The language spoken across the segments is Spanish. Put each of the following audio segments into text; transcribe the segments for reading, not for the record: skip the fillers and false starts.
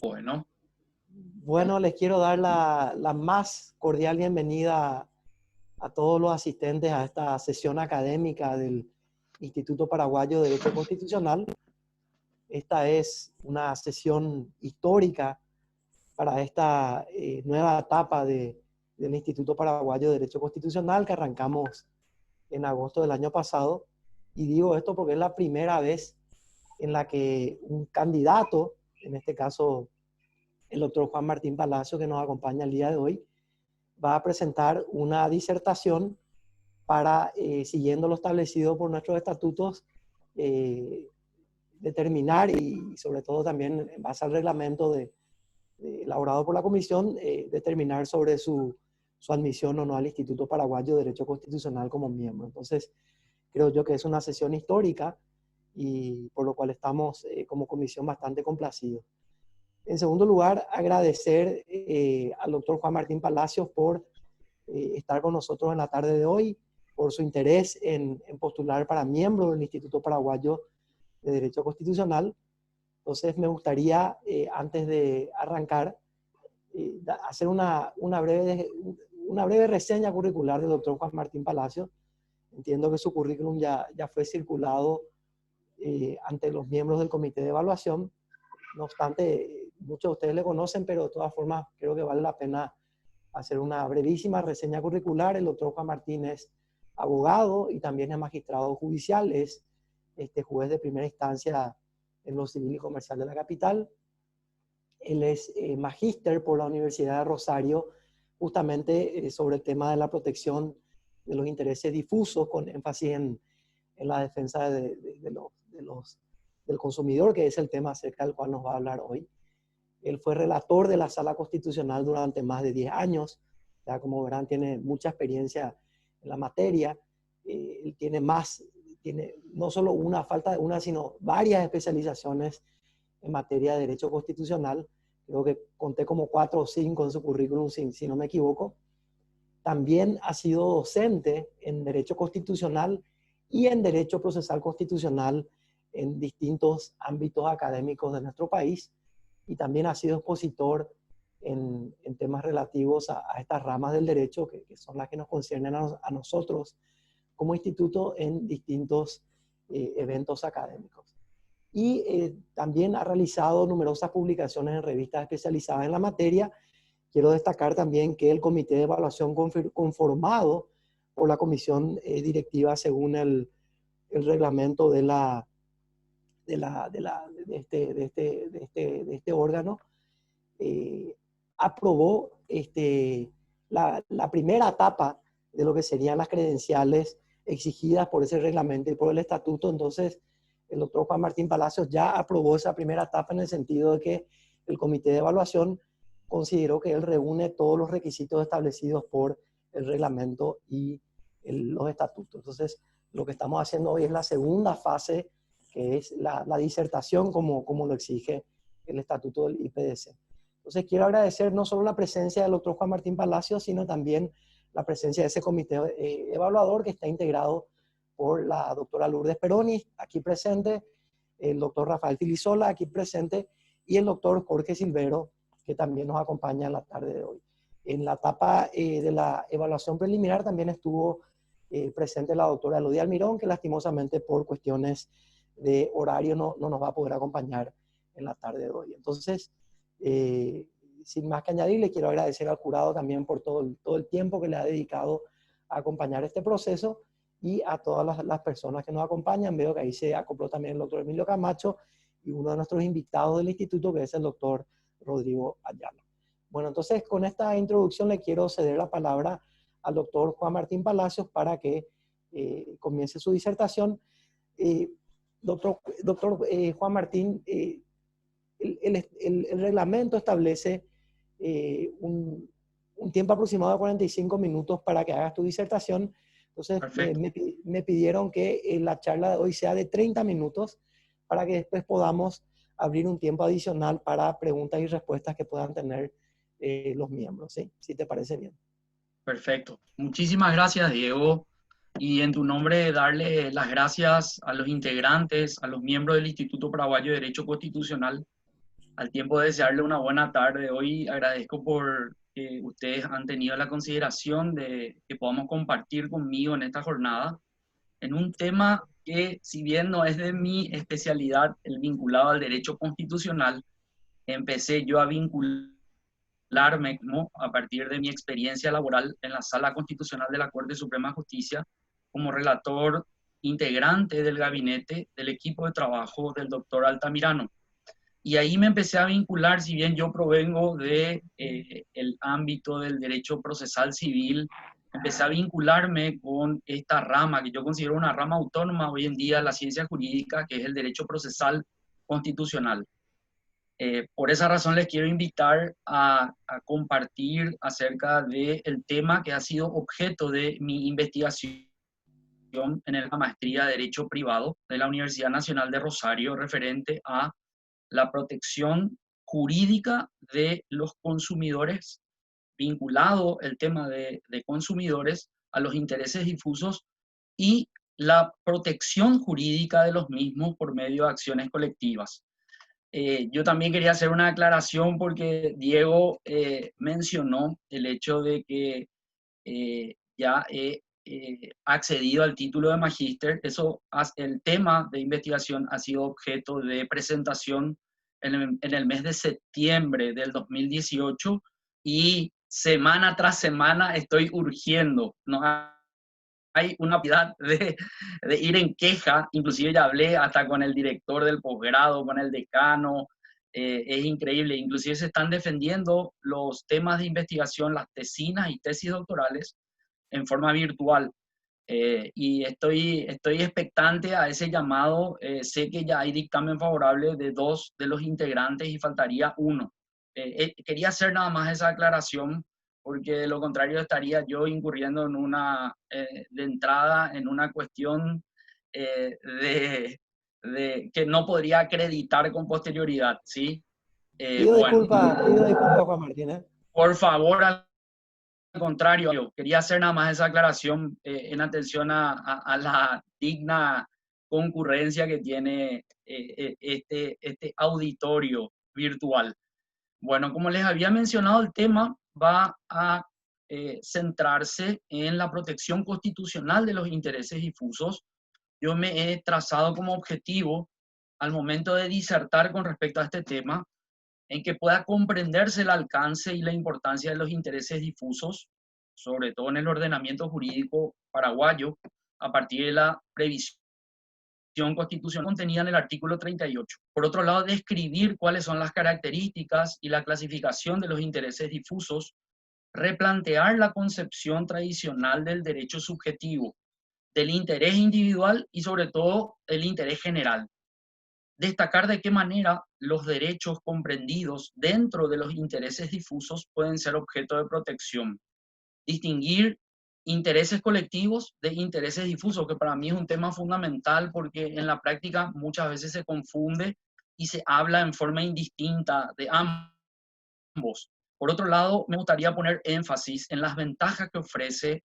hoy, ¿no? Bueno, les quiero dar la más cordial bienvenida a todos los asistentes a esta sesión académica del Instituto Paraguayo de Derecho Constitucional. Esta es una sesión histórica para esta nueva etapa del Instituto Paraguayo de Derecho Constitucional que arrancamos en agosto del año pasado. Y digo esto porque es la primera vez en la que un candidato, en este caso el doctor Juan Martín Palacio, que nos acompaña el día de hoy, va a presentar una disertación para, siguiendo lo establecido por nuestros estatutos, determinar y sobre todo también en base al reglamento elaborado por la comisión, determinar sobre su admisión o no al Instituto Paraguayo de Derecho Constitucional como miembro. Entonces, creo yo que es una sesión histórica y por lo cual estamos como comisión bastante complacidos. En segundo lugar, agradecer al doctor Juan Martín Palacios por estar con nosotros en la tarde de hoy, por su interés en postular para miembro del Instituto Paraguayo de Derecho Constitucional. Entonces, me gustaría, antes de arrancar, hacer una breve reseña curricular del doctor Juan Martín Palacios. Entiendo que su currículum ya fue circulado ante los miembros del comité de evaluación. No obstante, muchos de ustedes le conocen, pero de todas formas creo que vale la pena hacer una brevísima reseña curricular. El doctor Juan Martín es abogado y también es magistrado judicial, es juez de primera instancia en lo civil y comercial de la capital. Él es magíster por la Universidad de Rosario, justamente sobre el tema de la protección de los intereses difusos, con énfasis en la defensa del consumidor, que es el tema acerca del cual nos va a hablar hoy. Él fue relator de la Sala Constitucional durante más de 10 años. Ya, como verán, tiene mucha experiencia en la materia. Él tiene no solo sino varias especializaciones en materia de derecho constitucional. Creo que conté como 4 o 5 en su currículum, si no me equivoco. También ha sido docente en derecho constitucional y en derecho procesal constitucional en distintos ámbitos académicos de nuestro país, y también ha sido expositor en temas relativos a estas ramas del derecho que son las que nos conciernen a nosotros como instituto en distintos eventos académicos. Y también ha realizado numerosas publicaciones en revistas especializadas en la materia. Quiero destacar también que el comité de evaluación conformado por la comisión directiva según el reglamento de este órgano, aprobó la primera etapa de lo que serían las credenciales exigidas por ese reglamento y por el estatuto. Entonces, el doctor Juan Martín Palacios ya aprobó esa primera etapa en el sentido de que el comité de evaluación consideró que él reúne todos los requisitos establecidos por el reglamento y los estatutos. Entonces, lo que estamos haciendo hoy es la segunda fase, que es la disertación como lo exige el estatuto del IPDC. Entonces, quiero agradecer no solo la presencia del doctor Juan Martín Palacios, sino también la presencia de ese comité evaluador que está integrado por la doctora Lourdes Peroni, aquí presente, el doctor Rafael Filisola, aquí presente, y el doctor Jorge Silvero, que también nos acompaña en la tarde de hoy. En la etapa de la evaluación preliminar también estuvo presente la doctora Elodia Almirón, que lastimosamente por cuestiones de horario no nos va a poder acompañar en la tarde de hoy. Entonces, sin más que añadir, le quiero agradecer al jurado también por todo el tiempo que le ha dedicado a acompañar este proceso, y a todas las personas que nos acompañan. Veo que ahí se acopló también el doctor Emilio Camacho y uno de nuestros invitados del instituto, que es el doctor Rodrigo Ayala. Bueno, entonces con esta introducción le quiero ceder la palabra al doctor Juan Martín Palacios para que comience su disertación. Doctor Juan Martín, el reglamento establece un tiempo aproximado de 45 minutos para que hagas tu disertación. Entonces me pidieron que la charla de hoy sea de 30 minutos para que después podamos abrir un tiempo adicional para preguntas y respuestas que puedan tener los miembros, ¿sí? Si te parece bien. Perfecto. Muchísimas gracias, Diego. Y en tu nombre, darle las gracias a los integrantes, a los miembros del Instituto Paraguayo de Derecho Constitucional Al tiempo de desearle una buena tarde, hoy agradezco por que ustedes han tenido la consideración de que podamos compartir conmigo en esta jornada en un tema que, si bien no es de mi especialidad, el vinculado al derecho constitucional, empecé yo a vincularme ¿no? a partir de mi experiencia laboral en la Sala Constitucional de la Corte Suprema de Justicia como relator integrante del gabinete del equipo de trabajo del doctor Altamirano. Y ahí me empecé a vincular, si bien yo provengo de el ámbito del derecho procesal civil, empecé a vincularme con esta rama que yo considero una rama autónoma hoy en día de la ciencia jurídica, que es el derecho procesal constitucional. Por esa razón les quiero invitar a compartir acerca del tema que ha sido objeto de mi investigación en la maestría de Derecho Privado de la Universidad Nacional de Rosario, referente a la protección jurídica de los consumidores, vinculado el tema de consumidores a los intereses difusos y la protección jurídica de los mismos por medio de acciones colectivas. Yo también quería hacer una aclaración porque Diego mencionó el hecho de que ya he accedido al título de magíster. El tema de investigación ha sido objeto de presentación en el mes de septiembre del 2018 y semana tras semana estoy urgiendo. No hay una piedad de ir en queja, inclusive ya hablé hasta con el director del posgrado, con el decano, es increíble, inclusive se están defendiendo los temas de investigación, las tesinas y tesis doctorales en forma virtual. Y estoy expectante a ese llamado. Sé que ya hay dictamen favorable de 2 de los integrantes y faltaría 1. Quería hacer nada más esa aclaración porque de lo contrario estaría yo incurriendo en de entrada en una cuestión que no podría acreditar con posterioridad, ¿sí? Bueno, Pido disculpa, Juan Martín, ¿eh? por favor, al contrario, quería hacer nada más esa aclaración en atención a la digna concurrencia que tiene este auditorio virtual. Bueno, como les había mencionado, el tema va a centrarse en la protección constitucional de los intereses difusos. Yo me he trazado como objetivo al momento de disertar con respecto a este tema, en que pueda comprenderse el alcance y la importancia de los intereses difusos, sobre todo en el ordenamiento jurídico paraguayo, a partir de la previsión constitucional contenida en el artículo 38. Por otro lado, describir cuáles son las características y la clasificación de los intereses difusos, replantear la concepción tradicional del derecho subjetivo, del interés individual y sobre todo el interés general. Destacar de qué manera los derechos comprendidos dentro de los intereses difusos pueden ser objeto de protección. Distinguir intereses colectivos de intereses difusos, que para mí es un tema fundamental porque en la práctica muchas veces se confunde y se habla en forma indistinta de ambos. Por otro lado, me gustaría poner énfasis en las ventajas que ofrece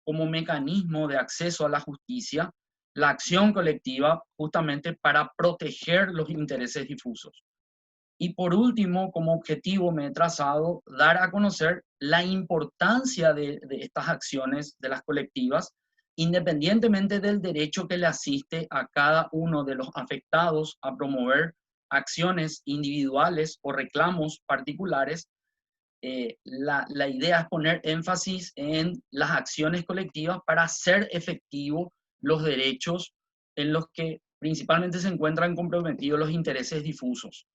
como mecanismo de acceso a la justicia la acción colectiva justamente para proteger los intereses difusos. Y por último, como objetivo me he trazado dar a conocer la importancia de estas acciones, de las colectivas, independientemente del derecho que le asiste a cada uno de los afectados a promover acciones individuales o reclamos particulares. La idea es poner énfasis en las acciones colectivas para hacer efectivo los derechos en los que principalmente se encuentran comprometidos los intereses difusos.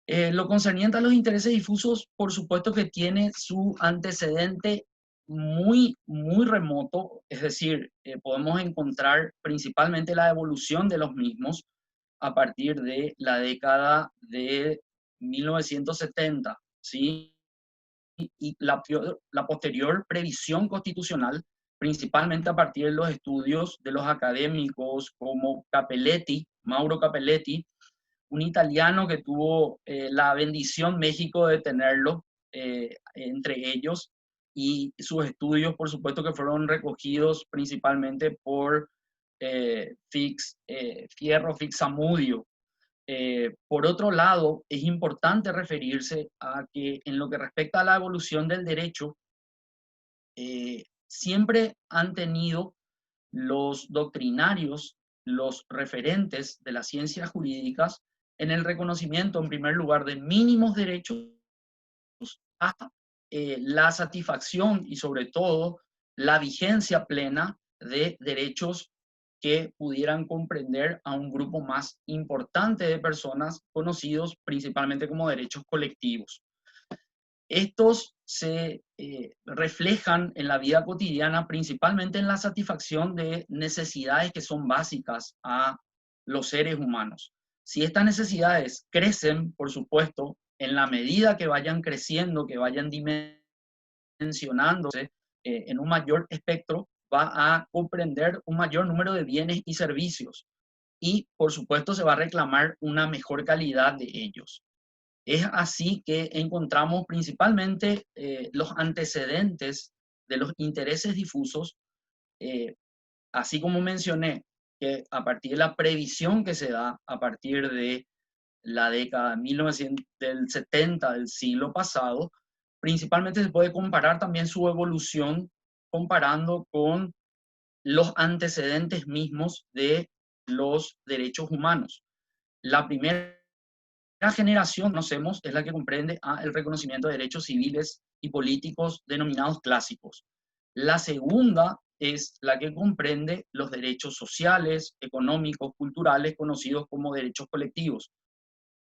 Lo concerniente a los intereses difusos, por supuesto que tiene su antecedente muy remoto, es decir, podemos encontrar principalmente la evolución de los mismos a partir de la década de 1970, ¿sí? Y la posterior previsión constitucional, principalmente a partir de los estudios de los académicos como Capelletti, Mauro Capelletti, un italiano que tuvo la bendición México de tenerlo entre ellos, y sus estudios, por supuesto, que fueron recogidos principalmente por Fierro Fix Zamudio. Por otro lado, es importante referirse a que en lo que respecta a la evolución del derecho, siempre han tenido los doctrinarios, los referentes de las ciencias jurídicas, en el reconocimiento, en primer lugar, de mínimos derechos hasta la satisfacción y sobre todo la vigencia plena de derechos que pudieran comprender a un grupo más importante de personas conocidos principalmente como derechos colectivos. Estos se reflejan en la vida cotidiana principalmente en la satisfacción de necesidades que son básicas a los seres humanos. Si estas necesidades crecen, por supuesto, en la medida que vayan creciendo, que vayan dimensionándose en un mayor espectro, va a comprender un mayor número de bienes y servicios y, por supuesto, se va a reclamar una mejor calidad de ellos. Es así que encontramos principalmente los antecedentes de los intereses difusos, eh, así como mencioné, que a partir de la previsión que se da a partir de la década de 1970 del siglo pasado, principalmente se puede comparar también su evolución comparando con los antecedentes mismos de los derechos humanos. La primera generación, conocemos, es la que comprende el reconocimiento de derechos civiles y políticos denominados clásicos. La segunda es la que comprende los derechos sociales, económicos, culturales, conocidos como derechos colectivos.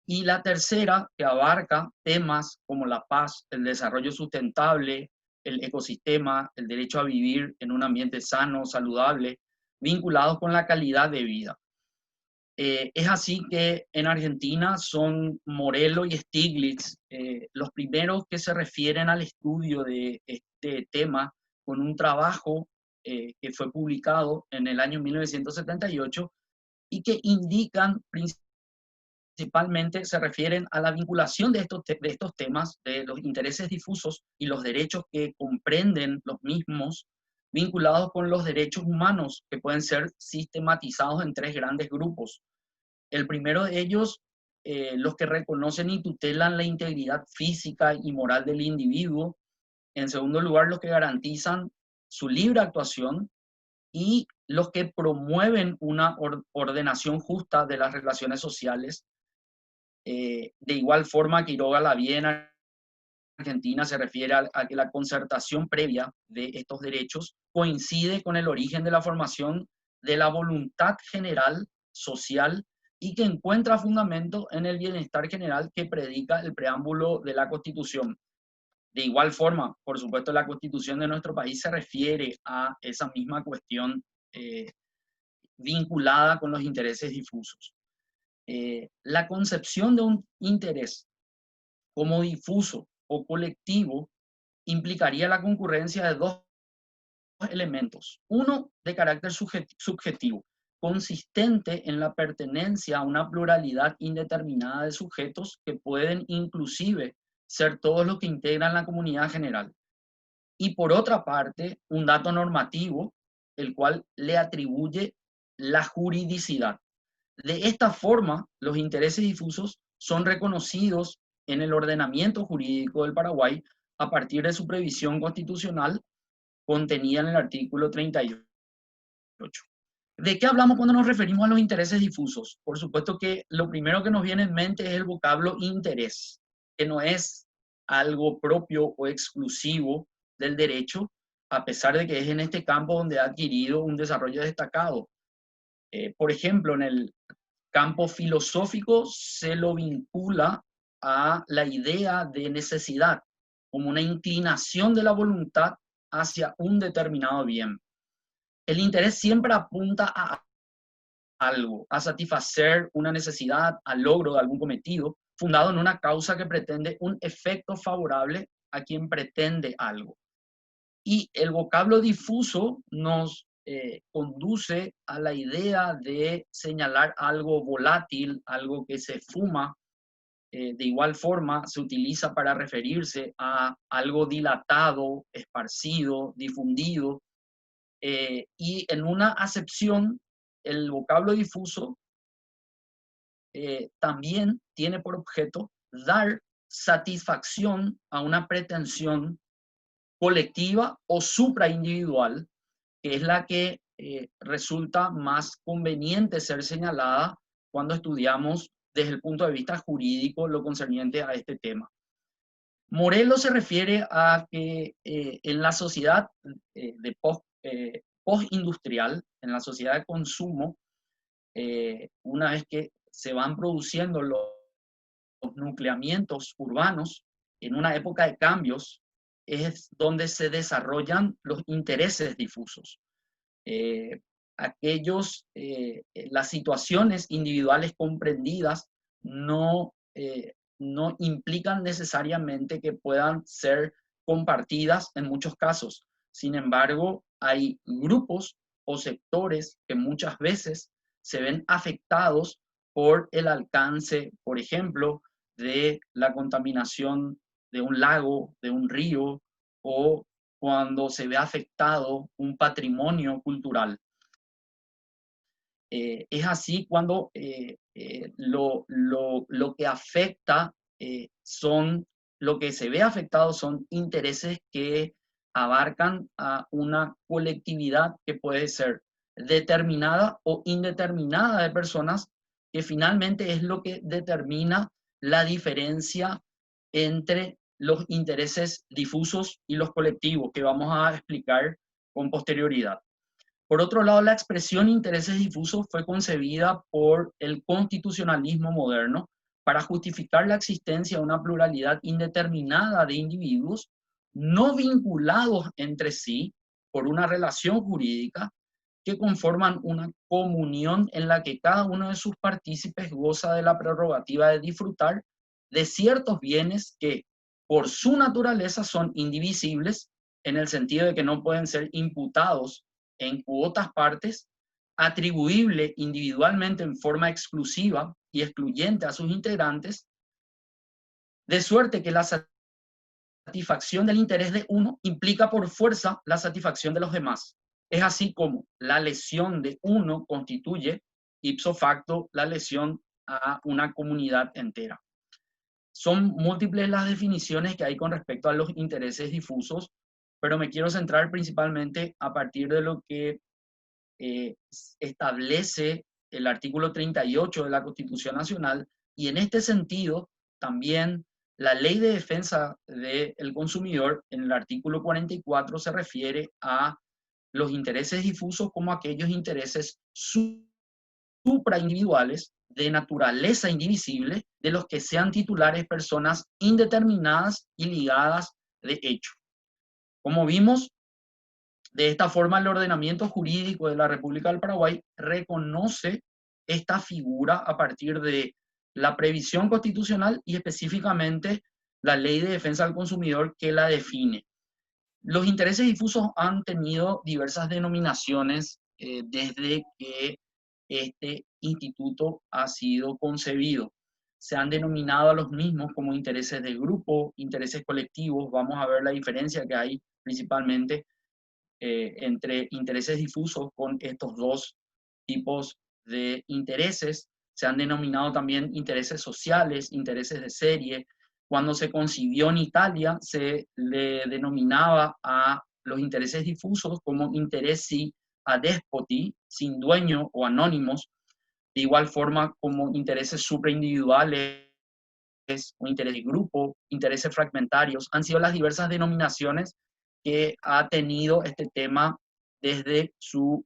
Y la tercera, que abarca temas como la paz, el desarrollo sustentable, el ecosistema, el derecho a vivir en un ambiente sano, saludable, vinculados con la calidad de vida. Es así que en Argentina son Morello y Stiglitz los primeros que se refieren al estudio de este tema con un trabajo que fue publicado en el año 1978 y que indican principalmente, se refieren a la vinculación de estos temas, de los intereses difusos y los derechos que comprenden los mismos, vinculados con los derechos humanos que pueden ser sistematizados en tres grandes grupos. El primero de ellos, los que reconocen y tutelan la integridad física y moral del individuo. En segundo lugar, los que garantizan su libre actuación y los que promueven una ordenación justa de las relaciones sociales. De igual forma, Quiroga la vie en Argentina se refiere a que la concertación previa de estos derechos coincide con el origen de la formación de la voluntad general social y que encuentra fundamento en el bienestar general que predica el preámbulo de la Constitución. De igual forma, por supuesto, la Constitución de nuestro país se refiere a esa misma cuestión vinculada con los intereses difusos. La concepción de un interés como difuso o colectivo implicaría la concurrencia de dos elementos. Uno, de carácter subjetivo, consistente en la pertenencia a una pluralidad indeterminada de sujetos que pueden inclusive ser todos los que integran la comunidad general. Y por otra parte, un dato normativo, el cual le atribuye la juridicidad. De esta forma, los intereses difusos son reconocidos en el ordenamiento jurídico del Paraguay a partir de su previsión constitucional contenida en el artículo 38. ¿De qué hablamos cuando nos referimos a los intereses difusos? Por supuesto que lo primero que nos viene en mente es el vocablo interés, que no es algo propio o exclusivo del derecho, a pesar de que es en este campo donde ha adquirido un desarrollo destacado. Por ejemplo, en el campo filosófico se lo vincula a la idea de necesidad, como una inclinación de la voluntad hacia un determinado bien. El interés siempre apunta a algo, a satisfacer una necesidad, al logro de algún cometido, fundado en una causa que pretende un efecto favorable a quien pretende algo. Y el vocablo difuso nos conduce a la idea de señalar algo volátil, algo que se fuma. De igual forma, se utiliza para referirse a algo dilatado, esparcido, difundido. Y en una acepción, el vocablo difuso también tiene por objeto dar satisfacción a una pretensión colectiva o supraindividual, que es la que resulta más conveniente ser señalada cuando estudiamos desde el punto de vista jurídico lo concerniente a este tema. Morelos se refiere a que en la sociedad de postindustrial, en la sociedad de consumo, una vez que se van produciendo los nucleamientos urbanos, en una época de cambios, es donde se desarrollan los intereses difusos. Las situaciones individuales comprendidas no, no implican necesariamente que puedan ser compartidas en muchos casos. Sin embargo, hay grupos o sectores que muchas veces se ven afectados por el alcance, por ejemplo, de la contaminación de un lago, de un río, o cuando se ve afectado un patrimonio cultural. Es así cuando lo que afecta lo que se ve afectado son intereses que abarcan a una colectividad que puede ser determinada o indeterminada de personas, que finalmente es lo que determina la diferencia entre los intereses difusos y los colectivos, que vamos a explicar con posterioridad. Por otro lado, la expresión intereses difusos fue concebida por el constitucionalismo moderno para justificar la existencia de una pluralidad indeterminada de individuos no vinculados entre sí por una relación jurídica, que conforman una comunión en la que cada uno de sus partícipes goza de la prerrogativa de disfrutar de ciertos bienes que por su naturaleza son indivisibles, en el sentido de que no pueden ser imputados en cuotas partes, atribuible individualmente en forma exclusiva y excluyente a sus integrantes, de suerte que la satisfacción del interés de uno implica por fuerza la satisfacción de los demás. Es así como la lesión de uno constituye ipso facto la lesión a una comunidad entera. Son múltiples las definiciones que hay con respecto a los intereses difusos, pero me quiero centrar principalmente a partir de lo que establece el artículo 38 de la Constitución Nacional, y en este sentido también la Ley de Defensa del Consumidor en el artículo 44 se refiere a los intereses difusos como aquellos intereses supraindividuales de naturaleza indivisible, de los que sean titulares personas indeterminadas y ligadas de hecho. Como vimos, de esta forma el ordenamiento jurídico de la República del Paraguay reconoce esta figura a partir de la previsión constitucional y específicamente la Ley de Defensa del Consumidor, que la define. Los intereses difusos han tenido diversas denominaciones desde que este instituto ha sido concebido. Se han denominado a los mismos como intereses de grupo, intereses colectivos. Vamos a ver la diferencia que hay principalmente entre intereses difusos con estos dos tipos de intereses. Se han denominado también intereses sociales, intereses de serie. Cuando se concibió en Italia, se le denominaba a los intereses difusos como interessi adespoti, sin dueño o anónimos, de igual forma como intereses supraindividuales o interés de grupo, intereses fragmentarios. Han sido las diversas denominaciones que ha tenido este tema desde su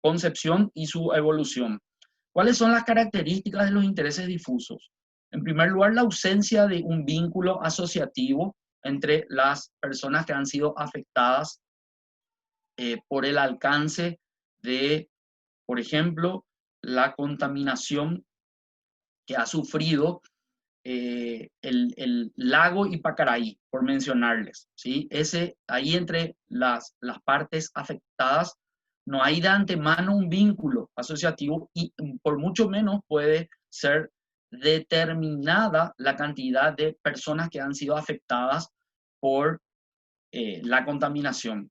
concepción y su evolución. ¿Cuáles son las características de los intereses difusos? En primer lugar, la ausencia de un vínculo asociativo entre las personas que han sido afectadas por el alcance de, por ejemplo, la contaminación que ha sufrido el lago Ipacaraí, por mencionarles, ¿sí? Ahí entre las partes afectadas no hay de antemano un vínculo asociativo y por mucho menos puede ser determinada la cantidad de personas que han sido afectadas por la contaminación.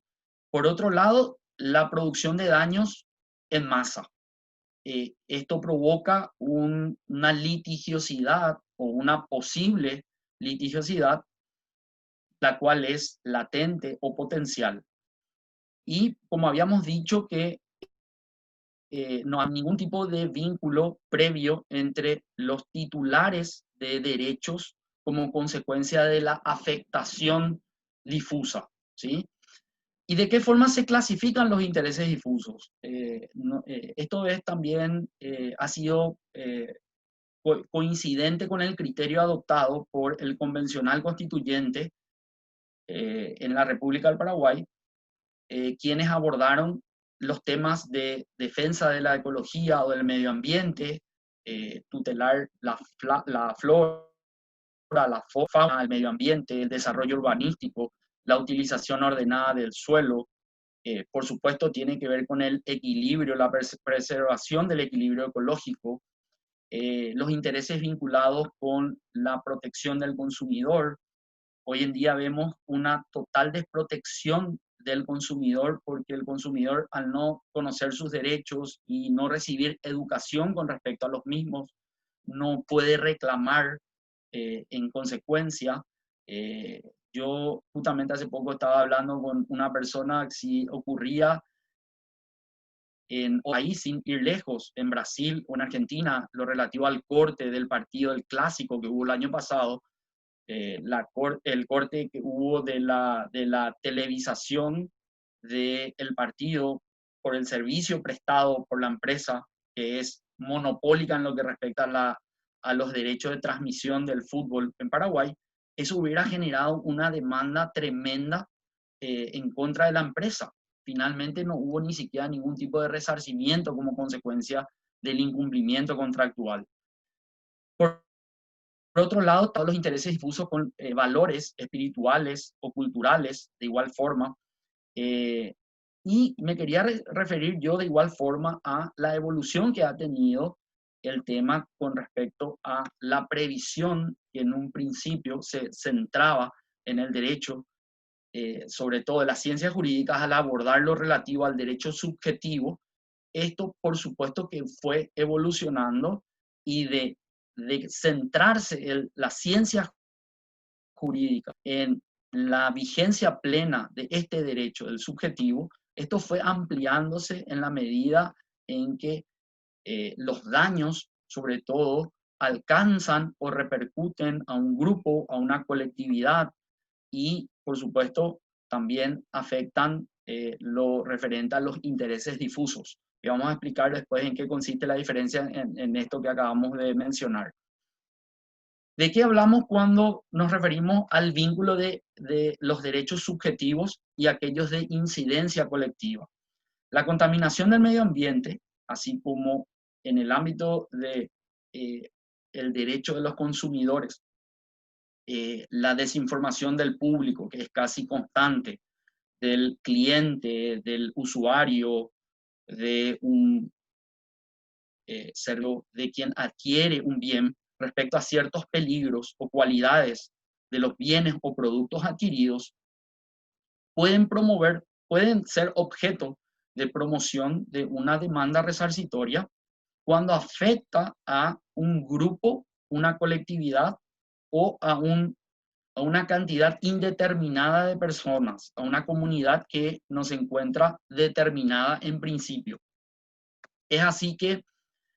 Por otro lado, la producción de daños en masa. esto provoca una litigiosidad o una posible litigiosidad, la cual es latente o potencial. Y como habíamos dicho que no hay ningún tipo de vínculo previo entre los titulares de derechos como consecuencia de la afectación difusa, ¿sí? ¿Y de qué forma se clasifican los intereses difusos? Esto es también, ha sido coincidente con el criterio adoptado por el convencional constituyente en la República del Paraguay, quienes abordaron los temas de defensa de la ecología o del medio ambiente, tutelar la flora, la fauna, el medio ambiente, el desarrollo urbanístico, la utilización ordenada del suelo. Por supuesto, tiene que ver con el equilibrio, la preservación del equilibrio ecológico, los intereses vinculados con la protección del consumidor. Hoy en día vemos una total desprotección del consumidor porque el consumidor, al no conocer sus derechos y no recibir educación con respecto a los mismos, no puede reclamar en consecuencia. Yo justamente hace poco estaba hablando con una persona si ocurría en un país sin ir lejos, en Brasil o en Argentina, lo relativo al corte del partido, del clásico que hubo el año pasado, el corte que hubo de la televisación del partido por el servicio prestado por la empresa, que es monopólica en lo que respecta a los derechos de transmisión del fútbol en Paraguay, eso hubiera generado una demanda tremenda en contra de la empresa. Finalmente no hubo ni siquiera ningún tipo de resarcimiento como consecuencia del incumplimiento contractual. Por otro lado, todos los intereses difusos con valores espirituales o culturales de igual forma. Y me quería referir yo de igual forma a la evolución que ha tenido el tema con respecto a la previsión que en un principio se centraba en el derecho, sobre todo de las ciencias jurídicas, al abordar lo relativo al derecho subjetivo. Esto, por supuesto, que fue evolucionando y de centrarse en la ciencia jurídica, en la vigencia plena de este derecho, del subjetivo, esto fue ampliándose en la medida en que los daños, sobre todo, alcanzan o repercuten a un grupo, a una colectividad y, por supuesto, también afectan lo referente a los intereses difusos. Y vamos a explicar después en qué consiste la diferencia en esto que acabamos de mencionar. ¿De qué hablamos cuando nos referimos al vínculo de los derechos subjetivos y aquellos de incidencia colectiva? La contaminación del medio ambiente, así como en el ámbito de el derecho de los consumidores, la desinformación del público, que es casi constante, del cliente, del usuario, de un de quien adquiere un bien respecto a ciertos peligros o cualidades de los bienes o productos adquiridos, pueden ser objeto de promoción de una demanda resarcitoria cuando afecta a un grupo, una colectividad o a una cantidad indeterminada de personas, a una comunidad que no se encuentra determinada en principio. Es así que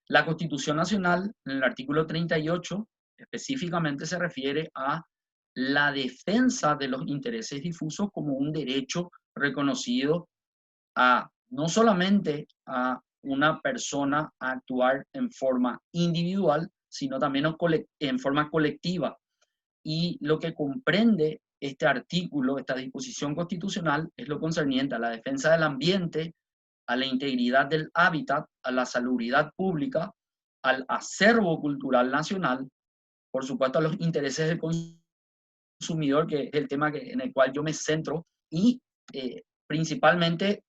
la Constitución Nacional, en el artículo 38, específicamente se refiere a la defensa de los intereses difusos como un derecho reconocido a no solamente a una persona a actuar en forma individual, sino también en forma colectiva. Y lo que comprende este artículo, esta disposición constitucional, es lo concerniente a la defensa del ambiente, a la integridad del hábitat, a la salubridad pública, al acervo cultural nacional, por supuesto a los intereses del consumidor, que es el tema en el cual yo me centro, y principalmente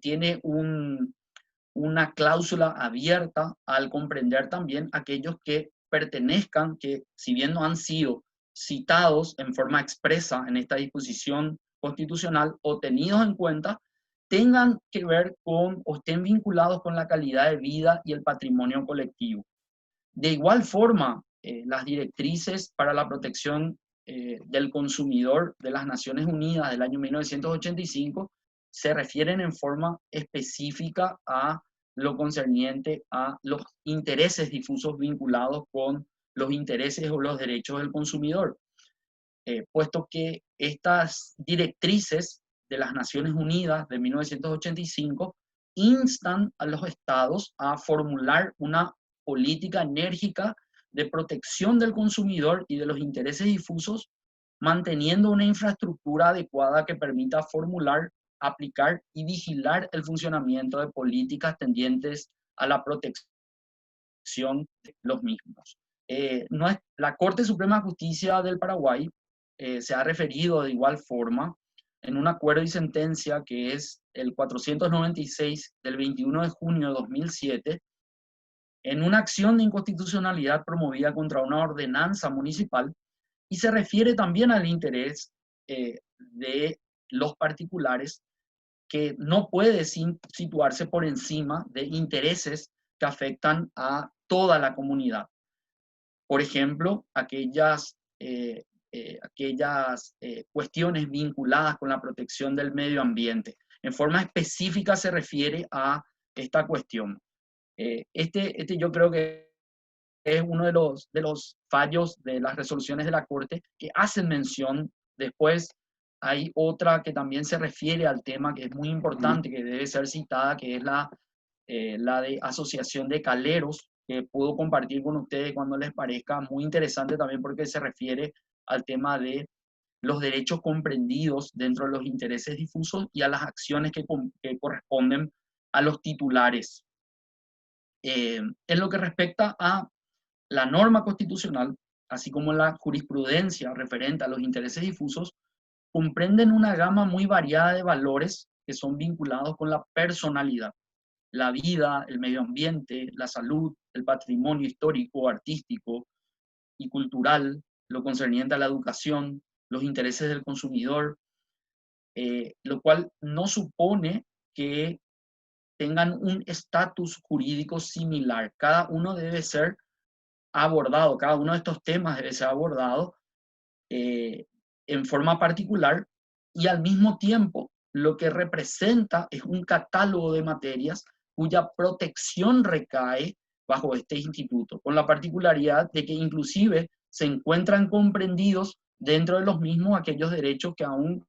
tiene una cláusula abierta al comprender también aquellos que pertenezcan, que si bien no han sido citados en forma expresa en esta disposición constitucional o tenidos en cuenta, tengan que ver con o estén vinculados con la calidad de vida y el patrimonio colectivo. De igual forma, las directrices para la protección del consumidor de las Naciones Unidas del año 1985 se refieren en forma específica a lo concerniente a los intereses difusos vinculados con los intereses o los derechos del consumidor, puesto que estas directrices de las Naciones Unidas de 1985 instan a los estados a formular una política enérgica de protección del consumidor y de los intereses difusos, manteniendo una infraestructura adecuada que permita formular, aplicar y vigilar el funcionamiento de políticas tendientes a la protección de los mismos. La Corte Suprema de Justicia del Paraguay se ha referido de igual forma en un acuerdo y sentencia que es el 496 del 21 de junio de 2007, en una acción de inconstitucionalidad promovida contra una ordenanza municipal, y se refiere también al interés de los particulares, que no puede situarse por encima de intereses que afectan a toda la comunidad. Por ejemplo, aquellas cuestiones vinculadas con la protección del medio ambiente. En forma específica se refiere a esta cuestión. Yo creo que es uno de los fallos de las resoluciones de la Corte que hacen mención. Después hay otra que también se refiere al tema, que es muy importante, que debe ser citada, que es la de Asociación de Caleros, que puedo compartir con ustedes cuando les parezca, muy interesante también porque se refiere al tema de los derechos comprendidos dentro de los intereses difusos y a las acciones que corresponden a los titulares. En lo que respecta a la norma constitucional, así como la jurisprudencia referente a los intereses difusos, comprenden una gama muy variada de valores que son vinculados con la personalidad, la vida, el medio ambiente, la salud, el patrimonio histórico, artístico y cultural, lo concerniente a la educación, los intereses del consumidor, lo cual no supone que tengan un estatus jurídico similar. Cada uno debe ser abordado, cada uno de estos temas debe ser abordado en forma particular, y al mismo tiempo lo que representa es un catálogo de materias cuya protección recae bajo este instituto, con la particularidad de que inclusive se encuentran comprendidos dentro de los mismos aquellos derechos que aún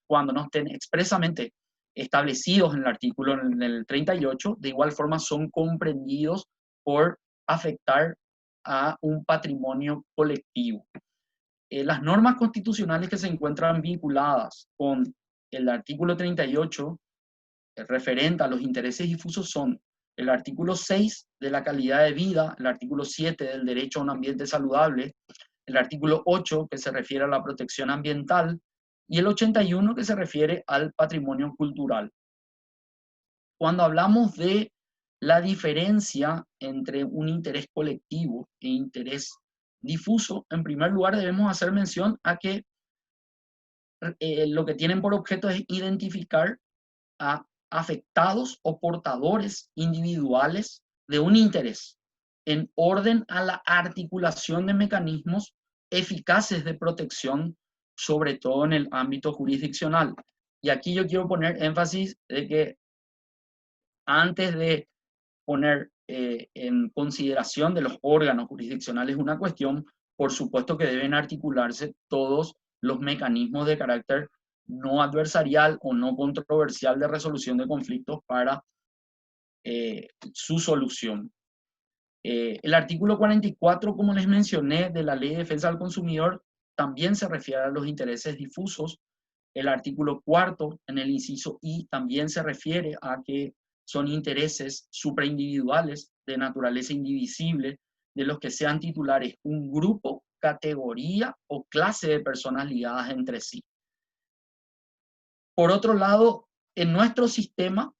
cuando no estén expresamente establecidos en el artículo en el 38, de igual forma son comprendidos por afectar a un patrimonio colectivo. Las normas constitucionales que se encuentran vinculadas con el artículo 38, referente a los intereses difusos, son el artículo 6 de la calidad de vida, el artículo 7 del derecho a un ambiente saludable, el artículo 8 que se refiere a la protección ambiental y el 81 que se refiere al patrimonio cultural. Cuando hablamos de la diferencia entre un interés colectivo e interés difuso, en primer lugar debemos hacer mención a que lo que tienen por objeto es identificar a afectados o portadores individuales de un interés en orden a la articulación de mecanismos eficaces de protección, sobre todo en el ámbito jurisdiccional. Y aquí yo quiero poner énfasis de que antes de poner en consideración de los órganos jurisdiccionales una cuestión, por supuesto que deben articularse todos los mecanismos de carácter no adversarial o no controversial de resolución de conflictos para su solución. El artículo 44, como les mencioné, de la Ley de Defensa del Consumidor también se refiere a los intereses difusos. El artículo 4, en el inciso I, también se refiere a que son intereses supraindividuales de naturaleza indivisible, de los que sean titulares un grupo, categoría o clase de personas ligadas entre sí. Por otro lado, en nuestro sistema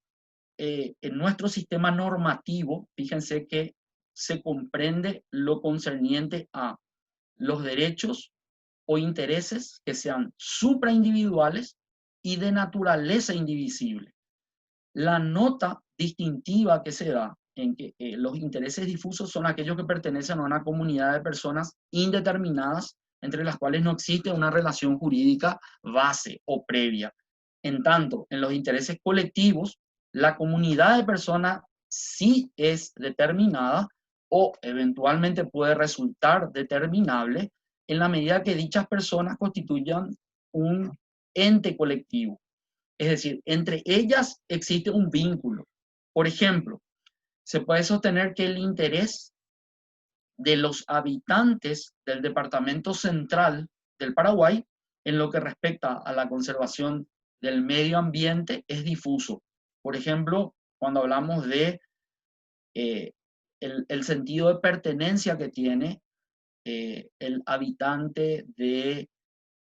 normativo, fíjense que se comprende lo concerniente a los derechos o intereses que sean supraindividuales y de naturaleza indivisible. La nota distintiva que se da en que los intereses difusos son aquellos que pertenecen a una comunidad de personas indeterminadas entre las cuales no existe una relación jurídica base o previa. En tanto, en los intereses colectivos, la comunidad de personas sí es determinada o eventualmente puede resultar determinable en la medida que dichas personas constituyan un ente colectivo. Es decir, entre ellas existe un vínculo. Por ejemplo, se puede sostener que el interés de los habitantes del departamento central del Paraguay en lo que respecta a la conservación del medio ambiente es difuso. Por ejemplo, cuando hablamos de el sentido de pertenencia que tiene el habitante de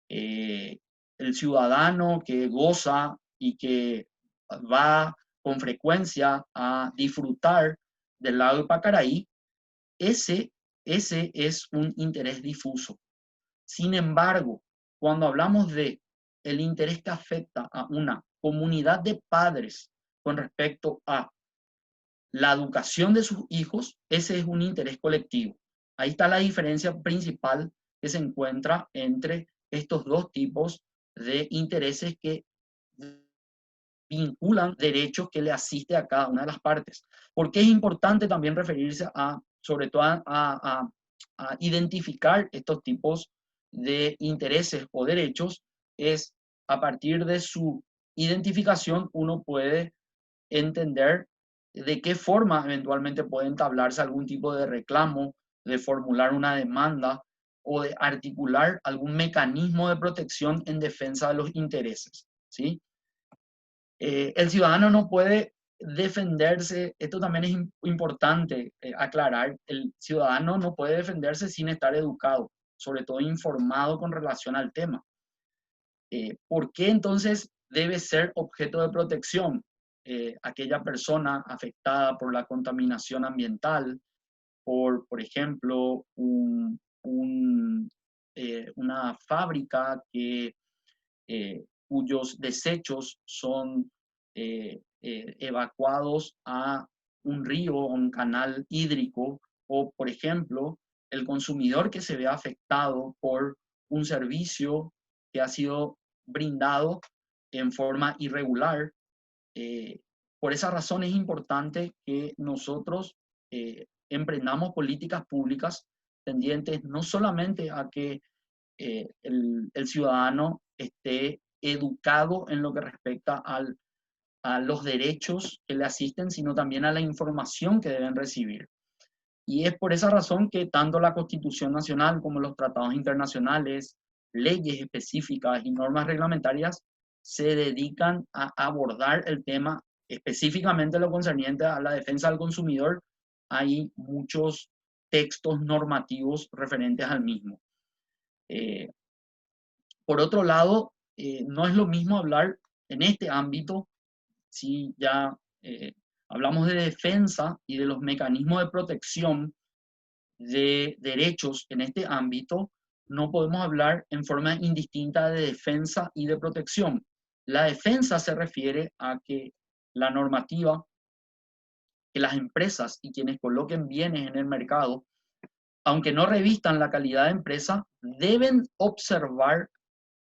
el ciudadano que goza y que va con frecuencia a disfrutar del lago de Pacaraí, ese es un interés difuso. Sin embargo, cuando hablamos de el interés que afecta a una comunidad de padres con respecto a la educación de sus hijos, ese es un interés colectivo. Ahí está la diferencia principal que se encuentra entre estos dos tipos de intereses que vinculan derechos que le asiste a cada una de las partes. Porque es importante también referirse a, sobre todo, a identificar estos tipos de intereses o derechos, es a partir de su identificación uno puede entender de qué forma eventualmente puede entablarse algún tipo de reclamo, de formular una demanda o de articular algún mecanismo de protección en defensa de los intereses, ¿sí? El ciudadano no puede defenderse, esto también es importante aclarar, el ciudadano no puede defenderse sin estar educado, sobre todo informado con relación al tema. ¿Por qué entonces debe ser objeto de protección aquella persona afectada por la contaminación ambiental, por ejemplo, una fábrica cuyos desechos son evacuados a un río o un canal hídrico, o por ejemplo, el consumidor que se ve afectado por un servicio que ha sido brindado en forma irregular? Por esa razón es importante que nosotros emprendamos políticas públicas tendientes no solamente a que el ciudadano esté educado en lo que respecta a los derechos que le asisten, sino también a la información que deben recibir. Y es por esa razón que tanto la Constitución Nacional como los tratados internacionales, leyes específicas y normas reglamentarias se dedican a abordar el tema, específicamente lo concerniente a la defensa del consumidor. Hay muchos textos normativos referentes al mismo. Por otro lado, no es lo mismo hablar en este ámbito, si ya hablamos de defensa y de los mecanismos de protección de derechos en este ámbito, no podemos hablar en forma indistinta de defensa y de protección. La defensa se refiere a que la normativa, que las empresas y quienes coloquen bienes en el mercado, aunque no revistan la calidad de empresa, deben observar,